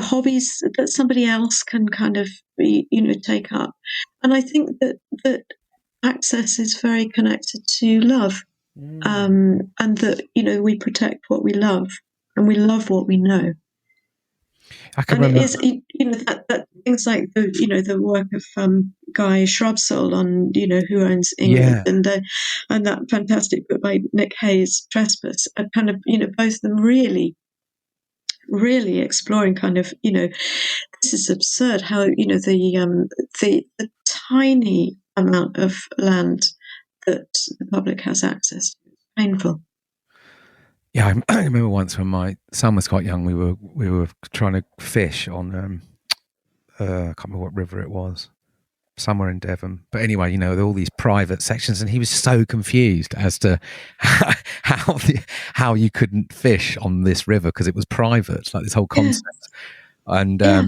hobbies that somebody else can kind of, take up. And I think that access is very connected to love, and that, we protect what we love, and we love what we know. I can And it remember. is, that things like the work of Guy Shrubsole on, who owns England, Yeah. and that fantastic book by Nick Hayes, Trespass, are kind of, both of them really, really exploring kind of, this is absurd how, the tiny amount of land that the public has access to. It's painful. Yeah, I remember once when my son was quite young, we were trying to fish on I can't remember what river it was, somewhere in Devon. But anyway, with all these private sections, and he was so confused as to how you couldn't fish on this river because it was private, like this whole Yeah, concept. And yeah,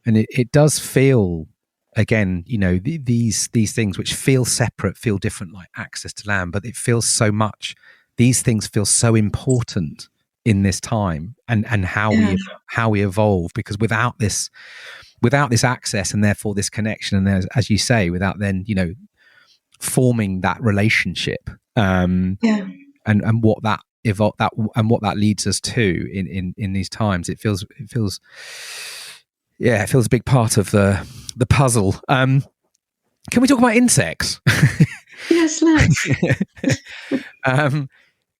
and it does feel, again, these things which feel separate, feel different, like access to land, but it feels so much. These things feel so important in this time, and how yeah, we evolve, because without this access, and therefore this connection, and as you say, without then forming that relationship, yeah. and what that and what that leads us to in these times, it feels a big part of the puzzle. Can we talk about insects? Yes, let's.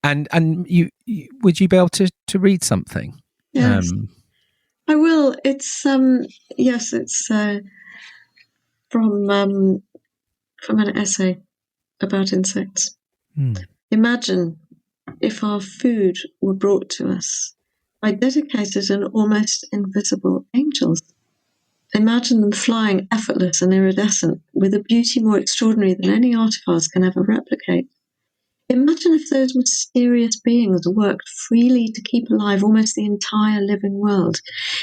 And you would you be able to read something? Yes, I will. It's yes, it's from an essay about insects. Imagine if our food were brought to us by dedicated and almost invisible angels. Imagine them flying effortless and iridescent, with a beauty more extraordinary than any artifice can ever replicate. Imagine if those mysterious beings worked freely to keep alive almost the entire living world,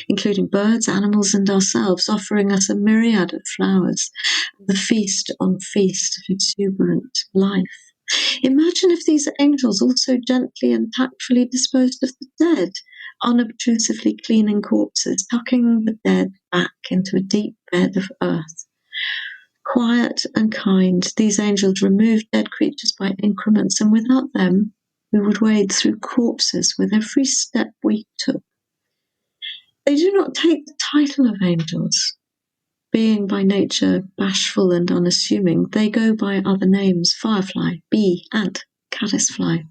including birds, animals, and ourselves, offering us a myriad of flowers, the feast on feast of exuberant life. Imagine if these angels also gently and tactfully disposed of the dead, unobtrusively cleaning corpses, tucking the dead back into a deep bed of earth. Quiet and kind, these angels removed dead creatures by increments, and without them, we would wade through corpses with every step we took. They do not take the title of angels. Being by nature bashful and unassuming, they go by other names: firefly, bee, ant, caddisfly.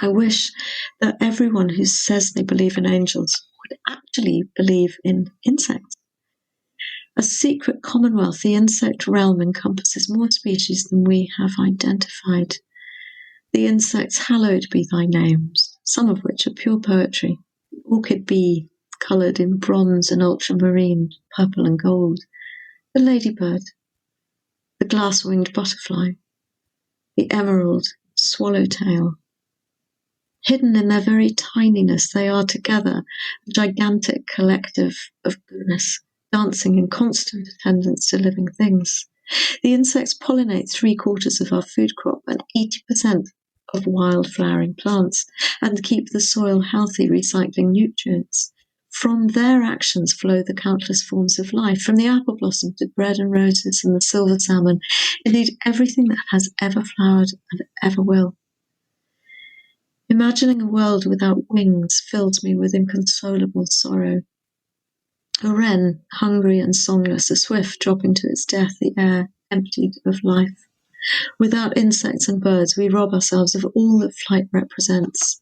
I wish that everyone who says they believe in angels would actually believe in insects. A secret commonwealth, the insect realm encompasses more species than we have identified. The insects hallowed be thy names, some of which are pure poetry. The orchid bee, coloured in bronze and ultramarine, purple and gold. The ladybird, the glass-winged butterfly, the emerald swallowtail. Hidden in their very tininess, they are together a gigantic collective of goodness, dancing in constant attendance to living things. The insects pollinate 3/4 of our food crop and 80% of wild flowering plants, and keep the soil healthy, recycling nutrients. From their actions flow the countless forms of life, from the apple blossom to bread and roses and the silver salmon, indeed everything that has ever flowered and ever will. Imagining a world without wings fills me with inconsolable sorrow. A wren, hungry and songless, a swift dropping to its death, the air emptied of life. Without insects and birds, we rob ourselves of all that flight represents: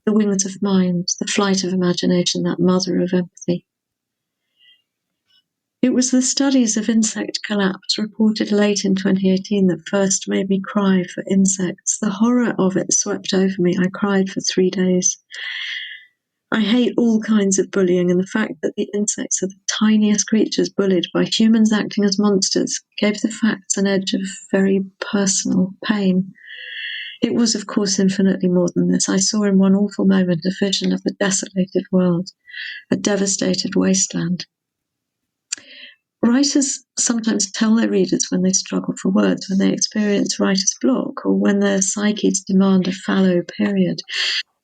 the wings of mind, the flight of imagination, that mother of empathy. It was the studies of insect collapse reported late in 2018 that first made me cry for insects. The horror of it swept over me. I cried for 3 days. I hate all kinds of bullying, and the fact that the insects are the tiniest creatures bullied by humans acting as monsters gave the facts an edge of very personal pain. It was, of course, infinitely more than this. I saw in one awful moment a vision of a desolated world, a devastated wasteland. Writers sometimes tell their readers when they struggle for words, when they experience writer's block, or when their psyches demand a fallow period.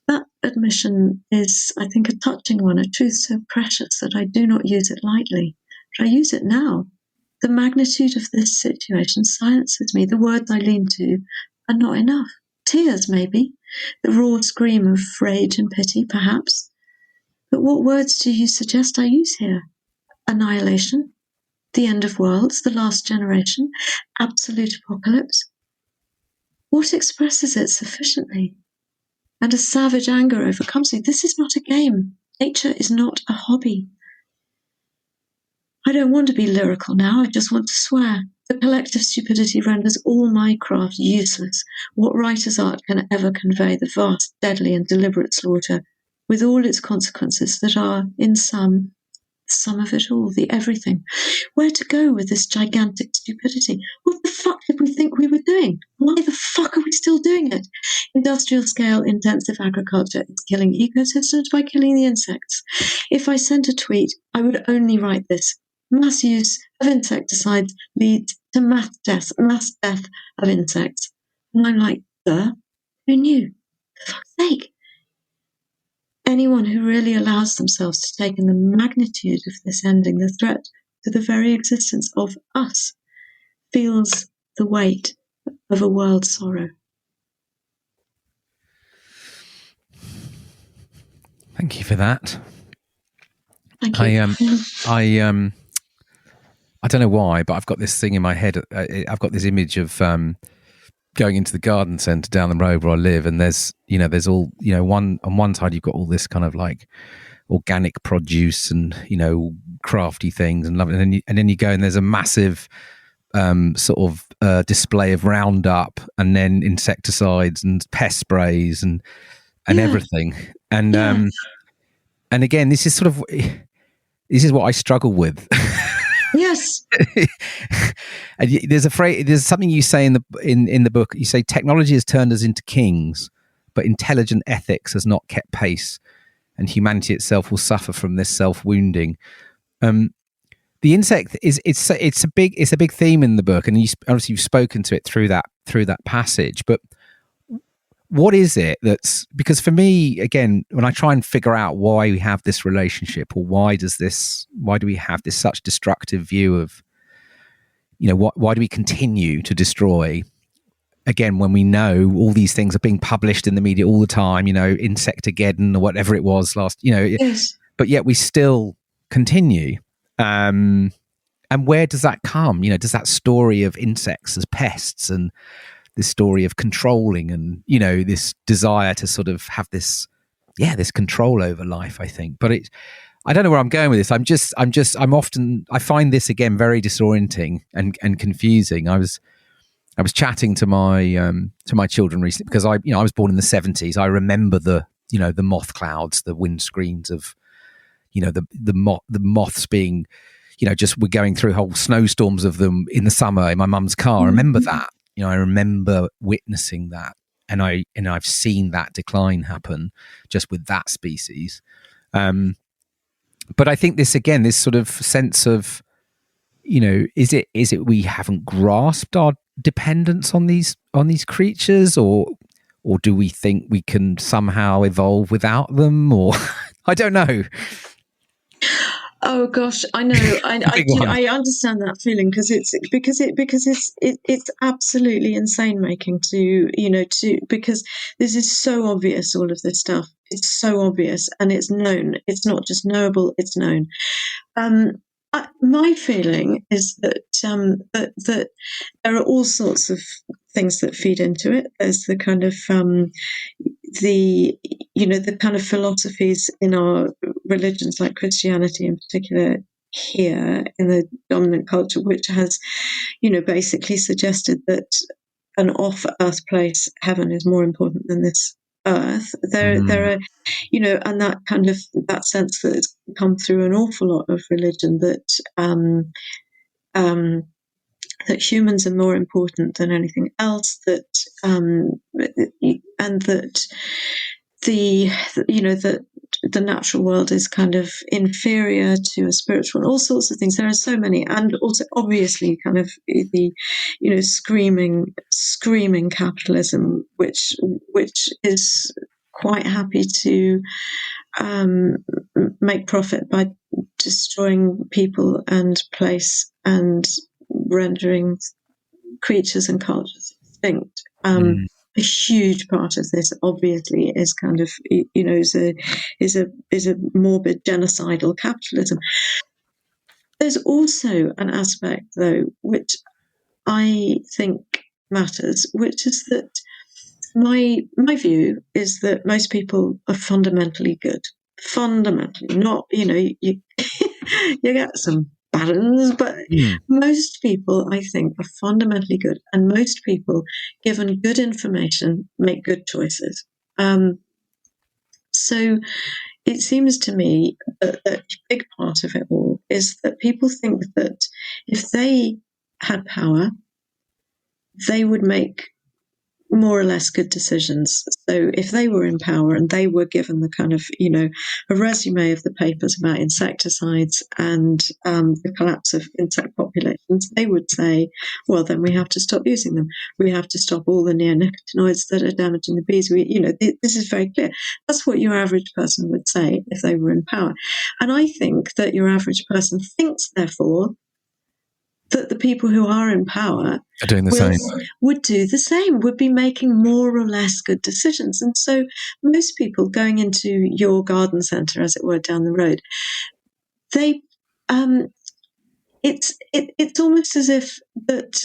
That admission is, I think, a touching one, a truth so precious that I do not use it lightly. But I use it now. The magnitude of this situation silences me. The words I lean to are not enough. Tears, maybe. The raw scream of rage and pity, perhaps. But what words do you suggest I use here? Annihilation, the end of worlds, the last generation, absolute apocalypse. What expresses it sufficiently? And a savage anger overcomes me. This is not a game. Nature is not a hobby. I don't want to be lyrical now. I just want to swear. The collective stupidity renders all my craft useless. What writer's art can ever convey the vast, deadly, and deliberate slaughter, with all its consequences that are, in sum of it all, the everything? Where to go with this gigantic stupidity? What the fuck did we think we were doing? Why the fuck are we still doing it? Industrial scale intensive agriculture is killing ecosystems by killing the insects. If I sent a tweet, I would only write this: mass use of insecticides leads to mass death of insects. And I'm like, who knew? For fuck's sake. Anyone who really allows themselves to take in the magnitude of this ending, the threat to the very existence of us, feels the weight of a world sorrow. Thank you for that. Thank you. I don't know why, but I've got this thing in my head. I've got this image of going into the garden centre down the road where I live, and there's all, on one side you've got all this kind of like organic produce and crafty things and lovely, and then you go and there's a massive sort of display of Roundup and then insecticides and pest sprays and everything, and again, this is what I struggle with. Yes. And there's a phrase. There's something you say in the book. You say technology has turned us into kings, but intelligent ethics has not kept pace, and humanity itself will suffer from this self-wounding. The insect it's a big theme in the book, and obviously you've spoken to it through that passage. But what is it that's, because for me, again, when I try and figure out why we have this relationship, or why do we have this such destructive view of, why do we continue to destroy, again, when we know all these things are being published in the media all the time, Insectageddon or whatever it was last, yes. But yet we still continue. And where does that come? Does that story of insects as pests and this story of controlling and, this desire to sort of have this control over life, I think. But I don't know where I'm going with this. I find this again very disorienting and confusing. I was chatting to my children recently because I was born in the 70s. I remember the moth clouds, the windscreens of, the moths being, just we're going through whole snowstorms of them in the summer in my mum's car. I remember that. I remember witnessing that, and I've seen that decline happen just with that species. But I think this sort of sense of, is it we haven't grasped our dependence on these creatures, or do we think we can somehow evolve without them, or I don't know. Oh gosh, I know. I understand that feeling because it's absolutely insane making because this is so obvious. All of this stuff, it's so obvious and it's known. It's not just knowable; it's known. My feeling is that that there are all sorts of things that feed into it. There's the kind of the kind of philosophies in our religions, like Christianity in particular, here in the dominant culture, which has, basically suggested that an off-earth place, heaven, is more important than this earth. There are, and that kind of that sense that has come through an awful lot of religion that that humans are more important than anything else. That and that the natural world is kind of inferior to a spiritual, all sorts of things. There are so many, and also obviously kind of the screaming capitalism, which is quite happy to make profit by destroying people and place and rendering creatures and cultures extinct. a huge part of this, obviously, is kind of, is a morbid genocidal capitalism. There's also an aspect, though, which I think matters, which is that my view is that most people are fundamentally good. Fundamentally, not, you you get some bad ones, but most people, I think, are fundamentally good, and most people, given good information, make good choices. So it seems to me that a big part of it all is that people think that if they had power, they would make more or less good decisions. So if they were in power and they were given the kind of, a resume of the papers about insecticides and the collapse of insect populations, they would say, well, then we have to stop using them. We have to stop all the neonicotinoids that are damaging the bees. This is very clear. That's what your average person would say if they were in power. And I think that your average person thinks, therefore, that the people who are in power are doing the same. Would do the same, would be making more or less good decisions. And so most people going into your garden centre, as it were, down the road, they it's almost as if that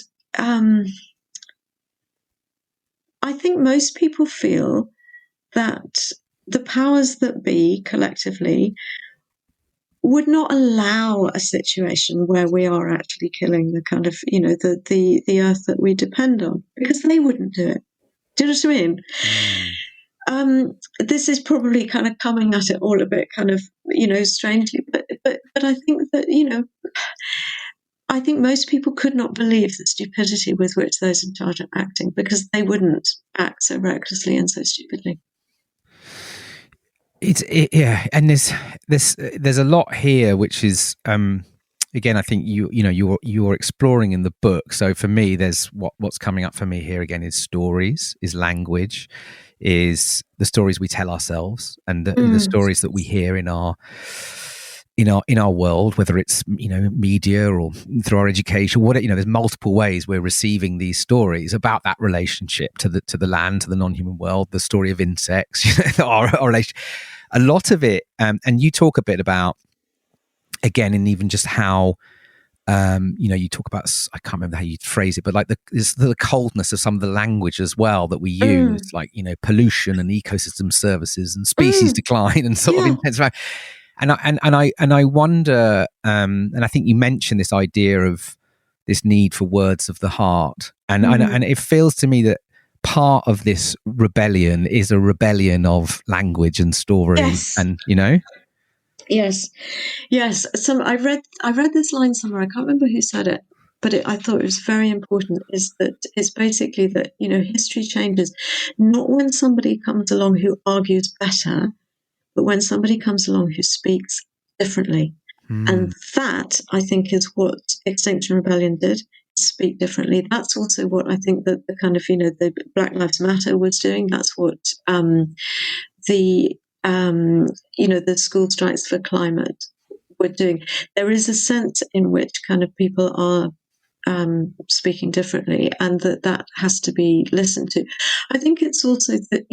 I think most people feel that the powers that be collectively would not allow a situation where we are actually killing the kind of, the earth that we depend on, because they wouldn't do it. Do you know what I mean? This is probably kind of coming at it all a bit kind of, strangely, but I think that, I think most people could not believe the stupidity with which those in charge are acting, because they wouldn't act so recklessly and so stupidly. And there's a lot here, which is again, I think you're exploring in the book. So for me, there's what's coming up for me here again is stories, is language, is the stories we tell ourselves, and the stories that we hear in our world, whether it's media or through our education, there's multiple ways we're receiving these stories about that relationship to the land, to the non-human world, the story of insects, our relationship. A lot of it, and you talk a bit about, again, and even just how you talk about, I can't remember how you phrase it, but like the coldness of some of the language as well that we use, like pollution and ecosystem services and species decline and sort of intense. And I wonder, and I think you mentioned this idea of this need for words of the heart, and it feels to me that part of this rebellion is a rebellion of language and story, and Yes. I read this line somewhere. I can't remember who said it, but I thought it was very important. Is that it's basically that history changes, not when somebody comes along who argues better, but when somebody comes along who speaks differently. And that, I think, is what Extinction Rebellion did, speak differently. That's also what I think that the kind of, the Black Lives Matter was doing. That's what the school strikes for climate were doing. There is a sense in which kind of people are speaking differently, and that has to be listened to. I think it's also that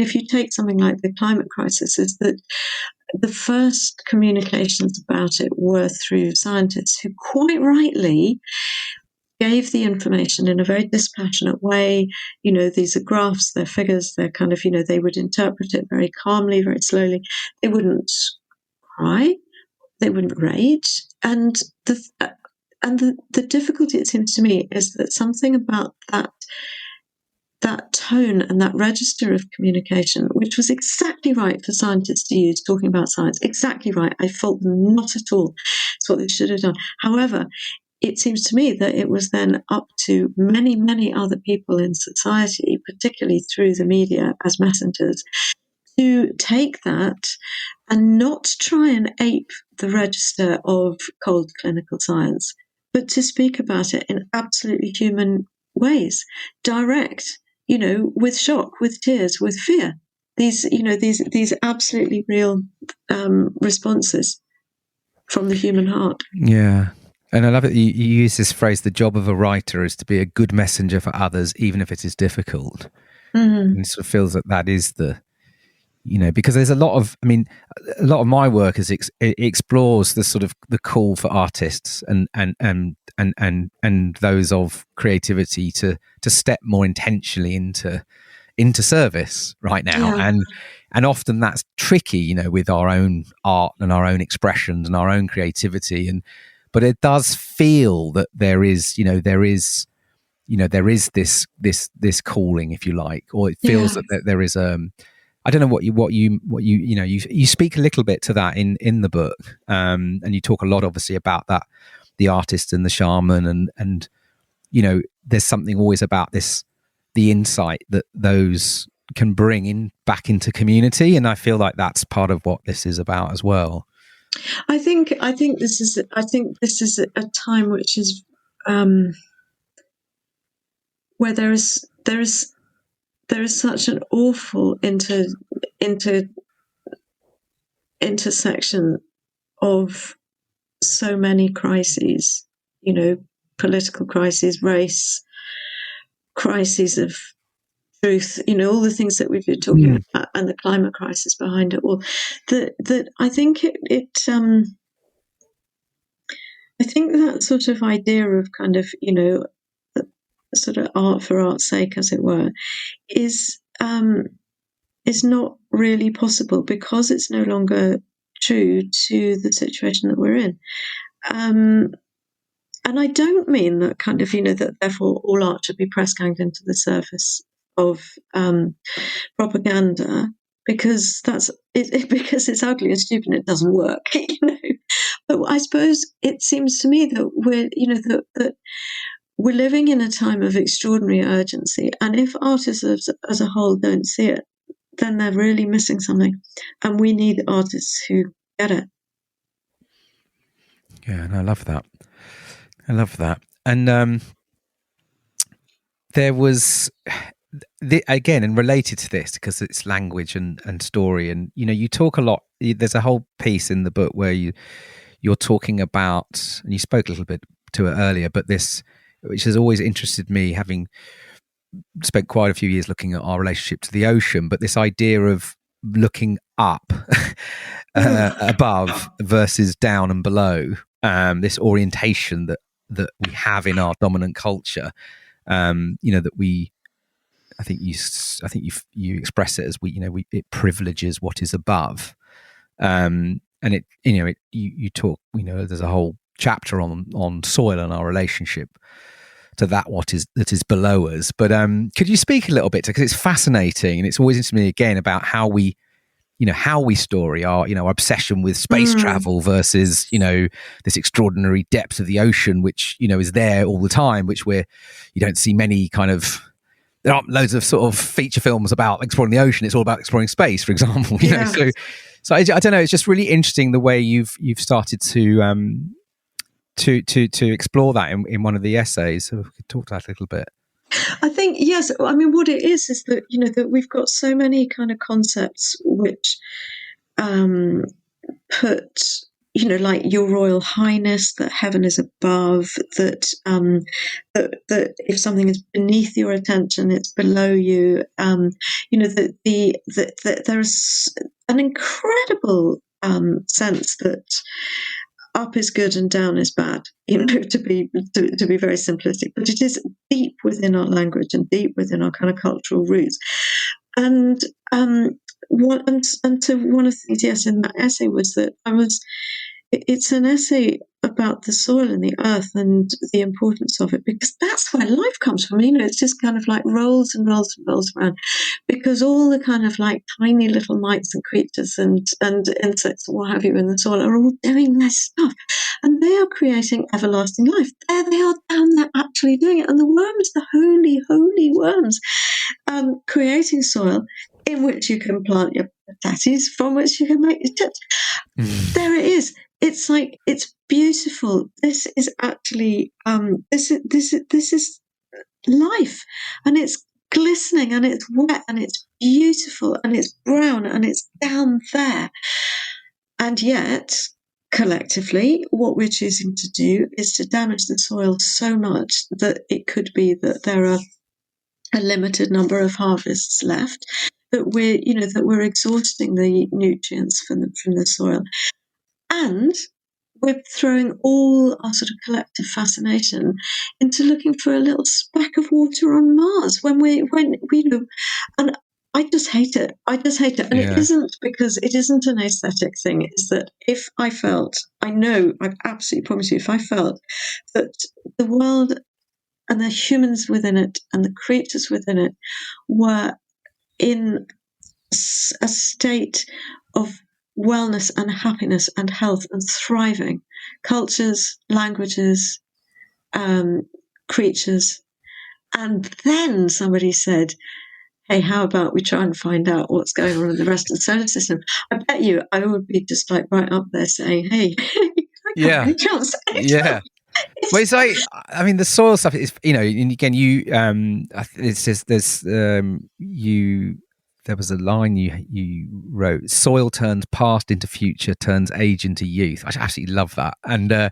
if you take something like the climate crisis, is that the first communications about it were through scientists who quite rightly gave the information in a very dispassionate way. These are graphs, they're figures, they're kind of, they would interpret it very calmly, very slowly. They wouldn't cry, they wouldn't rage. And the difficulty, it seems to me, is that something about that tone and that register of communication, which was exactly right for scientists to use talking about science, exactly right. I fault them not at all. It's what they should have done. However, it seems to me that it was then up to many, many other people in society, particularly through the media as messengers, to take that and not try and ape the register of cold clinical science, but to speak about it in absolutely human ways, direct, with shock, with tears, with fear. These absolutely real responses from the human heart. Yeah. And I love it. You use this phrase, the job of a writer is to be a good messenger for others, even if it is difficult. Mm. And it sort of feels that is the, because there's a lot of my work is it explores the sort of the call for artists and those of creativity to step more intentionally into service right now. Yeah. And often that's tricky, with our own art and our own expressions and our own creativity. But it does feel that there is this calling, if you like, or it feels that there is I don't know what you speak a little bit to that in the book, and you talk a lot, obviously, about that, the artist and the shaman, and there's something always about the insight that those can bring back into community, and I feel like that's part of what this is about as well. I think this is a time which is where there is such an awful intersection of so many crises, political crises, race, crises of truth, all the things that we've been talking about, and the climate crisis behind it all. That I think I think that sort of idea of kind of, sort of art for art's sake, as it were, is not really possible because it's no longer true to the situation that we're in. And I don't mean that kind of, that therefore all art should be press ganged into the surface of propaganda, because because it's ugly and stupid and it doesn't work, But I suppose it seems to me that we're, that we're living in a time of extraordinary urgency, and if artists as a whole don't see it, then they're really missing something, and we need artists who get it. Yeah, and I love that. And there was, again, and related to this, because it's language and story, and you talk a lot. There's a whole piece in the book where you're talking about, and you spoke a little bit to it earlier, but this, which has always interested me, having spent quite a few years looking at our relationship to the ocean, but this idea of looking up above versus down and below, this orientation that we have in our dominant culture, that we, I think you express it as it privileges what is above, and it, you talk, there's a whole chapter on soil and our relationship to that is below us. But could you speak a little bit, because it's fascinating, and it's always interesting to me again about how we story our obsession with space travel versus this extraordinary depth of the ocean, which is there all the time, which you don't see many kind of. There aren't loads of sort of feature films about exploring the ocean. It's all about exploring space, for example. So I don't know. It's just really interesting the way you've started to explore that in one of the essays. So we could talk to that a little bit. I think, yes. I mean, what it is that that we've got so many kind of concepts which put, like Your Royal Highness, that heaven is above, that that if something is beneath your attention, it's below you. That there's an incredible sense that up is good and down is bad, to be very simplistic, but it is deep within our language and deep within our kind of cultural roots. And to one of the things, yes, in that essay was that it's an essay about the soil and the earth and the importance of it, because that's where life comes from. It's just kind of like rolls and rolls and rolls around, because all the kind of like tiny little mites and creatures and insects and what have you in the soil are all doing their stuff, and they are creating everlasting life. There they are down there actually doing it, and the worms, the holy, holy worms, creating soil in which you can plant your potatoes, from which you can make your chips. There it is. It's like, it's beautiful. This is actually this is life, and it's glistening and it's wet and it's beautiful and it's brown and it's down there, and yet collectively, what we're choosing to do is to damage the soil so much that it could be that there are a limited number of harvests left, that we're exhausting the nutrients from the soil, and we're throwing all our sort of collective fascination into looking for a little speck of water on Mars when and I just hate it. And Yeah. it isn't because it isn't an aesthetic thing. It's that if I felt, I absolutely promise you, if I felt that the world and the humans within it and the creatures within it were in a state of wellness and happiness and health and thriving, cultures, languages, creatures, and then somebody said, hey, how about we try and find out what's going on in the rest of the solar system? I bet you I would be just like right up there saying, hey, Yeah. Yeah. Well, it's like, I mean, the soil stuff is, and again, it says there was a line you wrote, soil turns past into future, turns age into youth. I absolutely love that. And,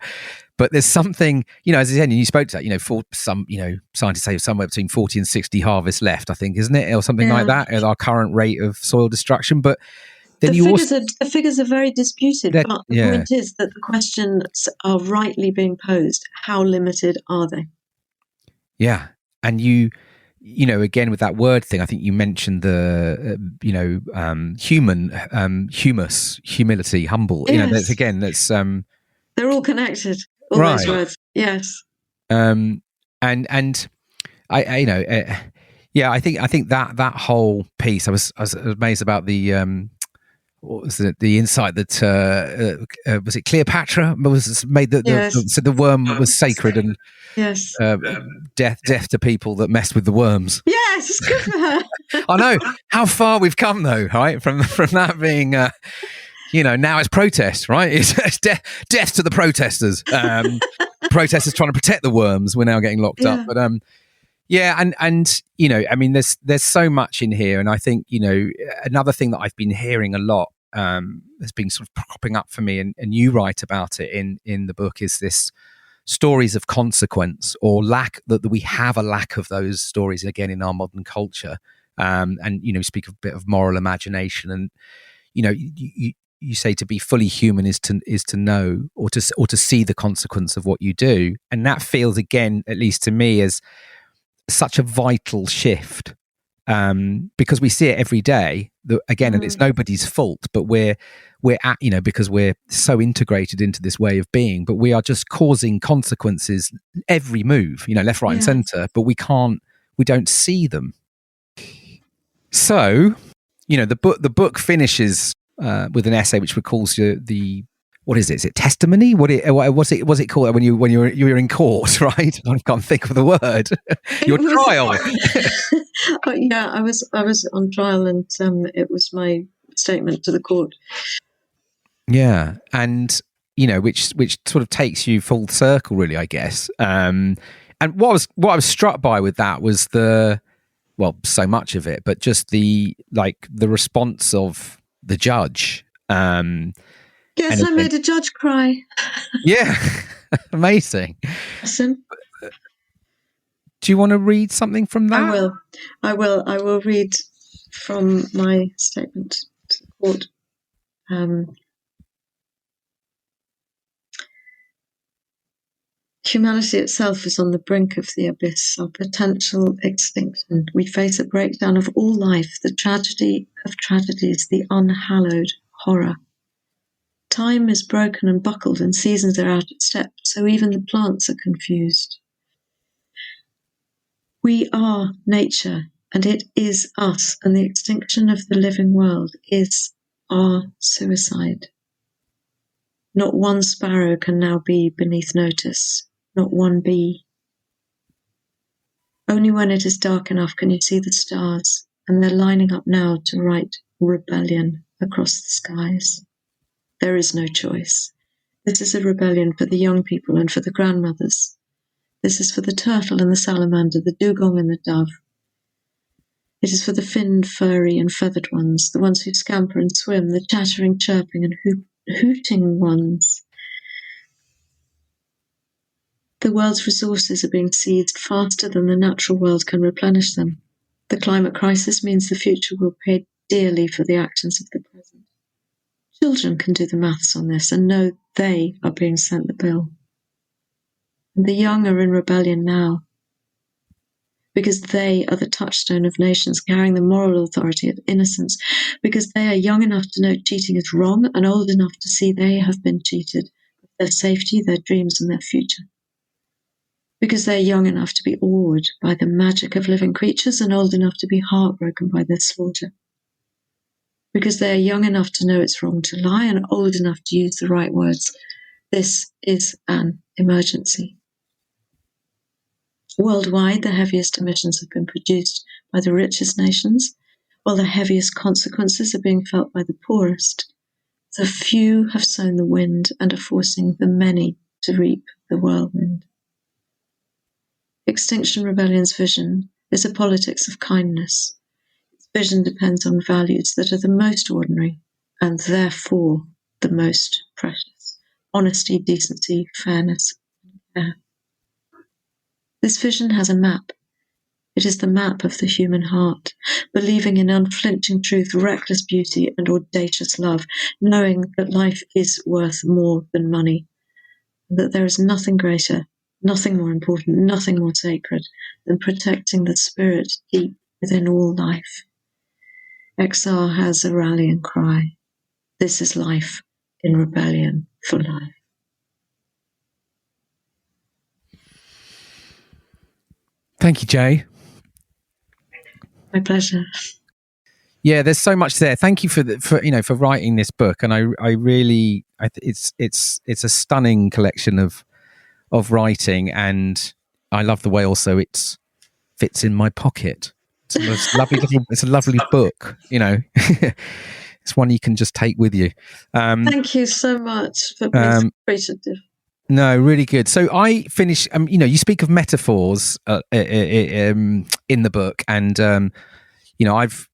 but there's something, as I said, and you spoke to that, for some, scientists say somewhere between 40 and 60 harvests left, I think, isn't it? Or something like that at our current rate of soil destruction. But then the figures are very disputed, but the point is that the questions are rightly being posed. How limited are they? Yeah. And again, with that word thing, I think you mentioned the, humus, humility, humble. Yes. That's they're all connected. All right. Those words. Yes. And I think that whole piece, I was amazed about the, what was it? The insight that was it Cleopatra was made that so the worm was sacred and death to people that messed with the worms. Yes, it's good for her. I know how far we've come though, right? From that being, now it's protest, right? It's death to the protesters. Protesters trying to protect the worms. We're now getting locked up, but I mean, there's so much in here, and I think another thing that I've been hearing a lot has been sort of cropping up for me, and you write about it in the book, is this stories of consequence or lack, that we have a lack of those stories again in our modern culture, and speak a bit of moral imagination, and you say to be fully human is to know or to see the consequence of what you do, and that feels, again, at least to me, as such a vital shift, because we see it every day. And it's nobody's fault, but we're at, because we're so integrated into this way of being, but we are just causing consequences every move, left, right, and centre, but we don't see them. So, the book finishes with an essay which recalls the what is it? Is it testimony? Was it called when you were in court, right? I can't think of the word. Your trial. I was on trial, and it was my statement to the court. Yeah, and which sort of takes you full circle, really, I guess. And what I was struck by with that was so much of it, but just the response of the judge. Yes, I made a judge cry. Yeah, amazing. Awesome. Do you want to read something from that? I will read from my statement to the court. Humanity itself is on the brink of the abyss of potential extinction. We face a breakdown of all life, the tragedy of tragedies, the unhallowed horror. Time is broken and buckled, and seasons are out of step, so even the plants are confused. We are nature, and it is us, and the extinction of the living world is our suicide. Not one sparrow can now be beneath notice, not one bee. Only when it is dark enough can you see the stars, and they're lining up now to write rebellion across the skies. There is no choice. This is a rebellion for the young people and for the grandmothers. This is for the turtle and the salamander, the dugong and the dove. It is for the finned, furry and feathered ones, the ones who scamper and swim, the chattering, chirping and hooting ones. The world's resources are being seized faster than the natural world can replenish them. The climate crisis means the future will pay dearly for the actions of the present. Children can do the maths on this and know they are being sent the bill. And the young are in rebellion now, because they are the touchstone of nations carrying the moral authority of innocence, because they are young enough to know cheating is wrong and old enough to see they have been cheated of their safety, their dreams, and their future. Because they are young enough to be awed by the magic of living creatures and old enough to be heartbroken by their slaughter. Because they are young enough to know it's wrong to lie and old enough to use the right words. This is an emergency. Worldwide, the heaviest emissions have been produced by the richest nations, while the heaviest consequences are being felt by the poorest. The few have sown the wind and are forcing the many to reap the whirlwind. Extinction Rebellion's vision is a politics of kindness. Its vision depends on values that are the most ordinary and therefore the most precious: honesty, decency, fairness, and care. This vision has a map. It is the map of the human heart, believing in unflinching truth, reckless beauty, and audacious love, knowing that life is worth more than money, and that there is nothing greater, nothing more important, nothing more sacred than protecting the spirit deep within all life. XR has a rallying cry. This is life in rebellion for life. Thank you, Jay. My pleasure. Yeah, there's so much there. Thank you for writing this book, and it's a stunning collection of writing, and I love the way also it fits in my pocket. It's a lovely book. It's one you can just take with you. Thank you so much for being so appreciative. No, really good. So I finish. You speak of metaphors in the book, and I've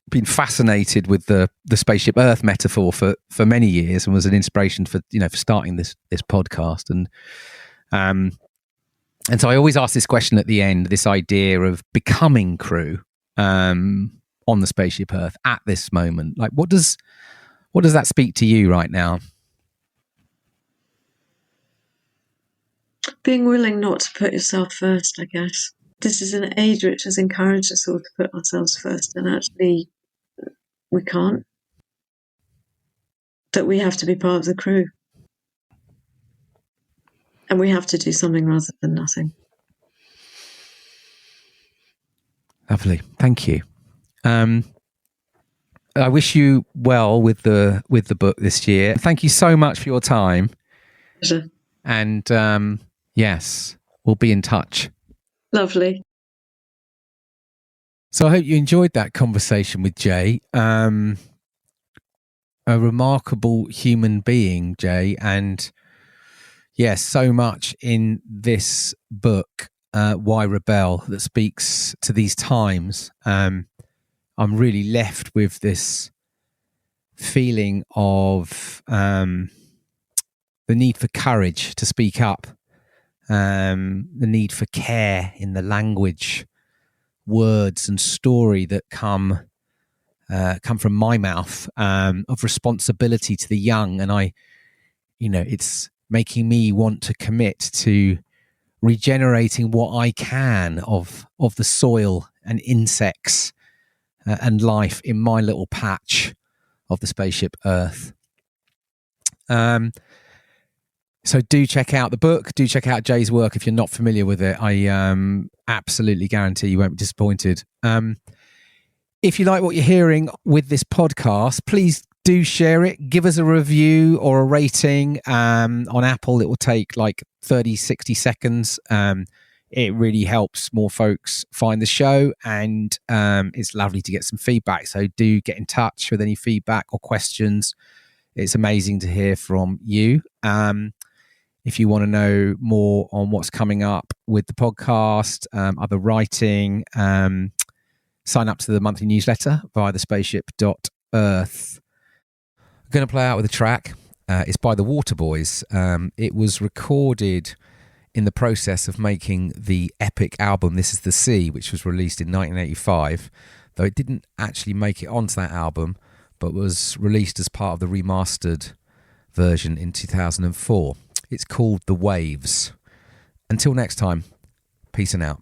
been fascinated with the spaceship Earth metaphor for many years, and was an inspiration for starting this podcast. And so I always ask this question at the end: this idea of becoming crew on the spaceship Earth at this moment. Like, what does that speak to you right now? Being willing not to put yourself first, I guess. This is an age which has encouraged us all to put ourselves first, and actually we can't. That we have to be part of the crew. And we have to do something rather than nothing. Lovely. Thank you. I wish you well with the book this year. Thank you so much for your time. Pleasure. And yes, we'll be in touch. Lovely. So I hope you enjoyed that conversation with Jay. A remarkable human being, Jay. And yes, so much in this book, Why Rebel, that speaks to these times. I'm really left with this feeling of the need for courage to speak up, the need for care in the language, words and story that come from my mouth, of responsibility to the young. And it's making me want to commit to regenerating what I can of the soil and insects and life in my little patch of the spaceship Earth. So do check out the book. Do check out Jay's work if you're not familiar with it. I absolutely guarantee you won't be disappointed. If you like what you're hearing with this podcast, please do share it. Give us a review or a rating. On Apple, it will take like 30, 60 seconds. It really helps more folks find the show, and it's lovely to get some feedback. So do get in touch with any feedback or questions. It's amazing to hear from you. If you want to know more on what's coming up with the podcast, other writing, sign up to the monthly newsletter via thespaceship.earth. I'm going to play out with a track. It's by the Waterboys. It was recorded in the process of making the epic album This Is the Sea, which was released in 1985, though it didn't actually make it onto that album, but was released as part of the remastered version in 2004. It's called The Waves. Until next time, peace and out.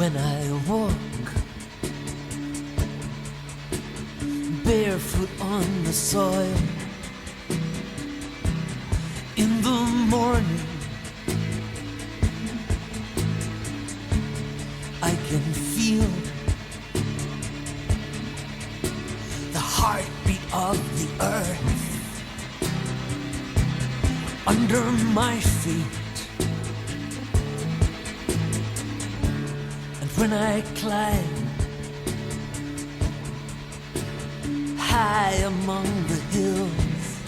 when I walk barefoot on the soil in the morning. I can feel the heartbeat of the earth under my feet. And when I climb high among the hills,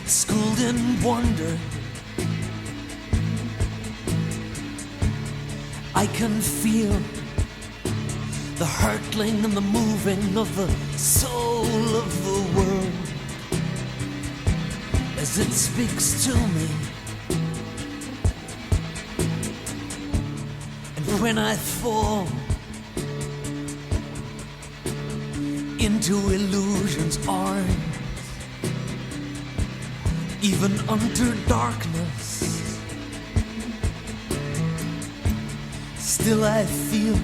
schooled in wonder. I can feel the hurtling and the moving of the soul of the world as it speaks to me. And when I fall into illusion's arms, even under darkness, still I feel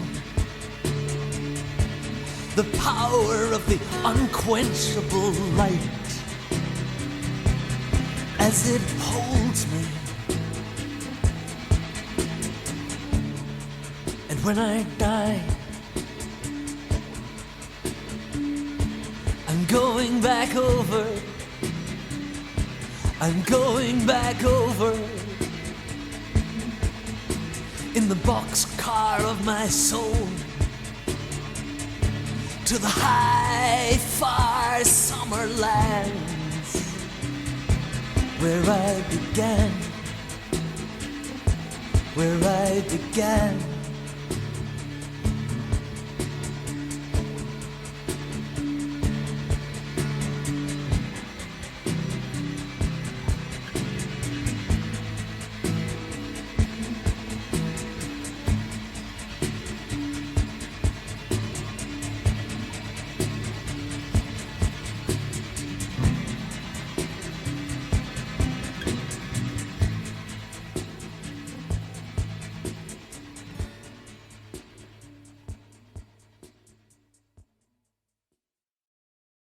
the power of the unquenchable light as it holds me. And when I die, I'm going back over. I'm going back over in the boxcar of my soul to the high, far summer lands where I began, where I began.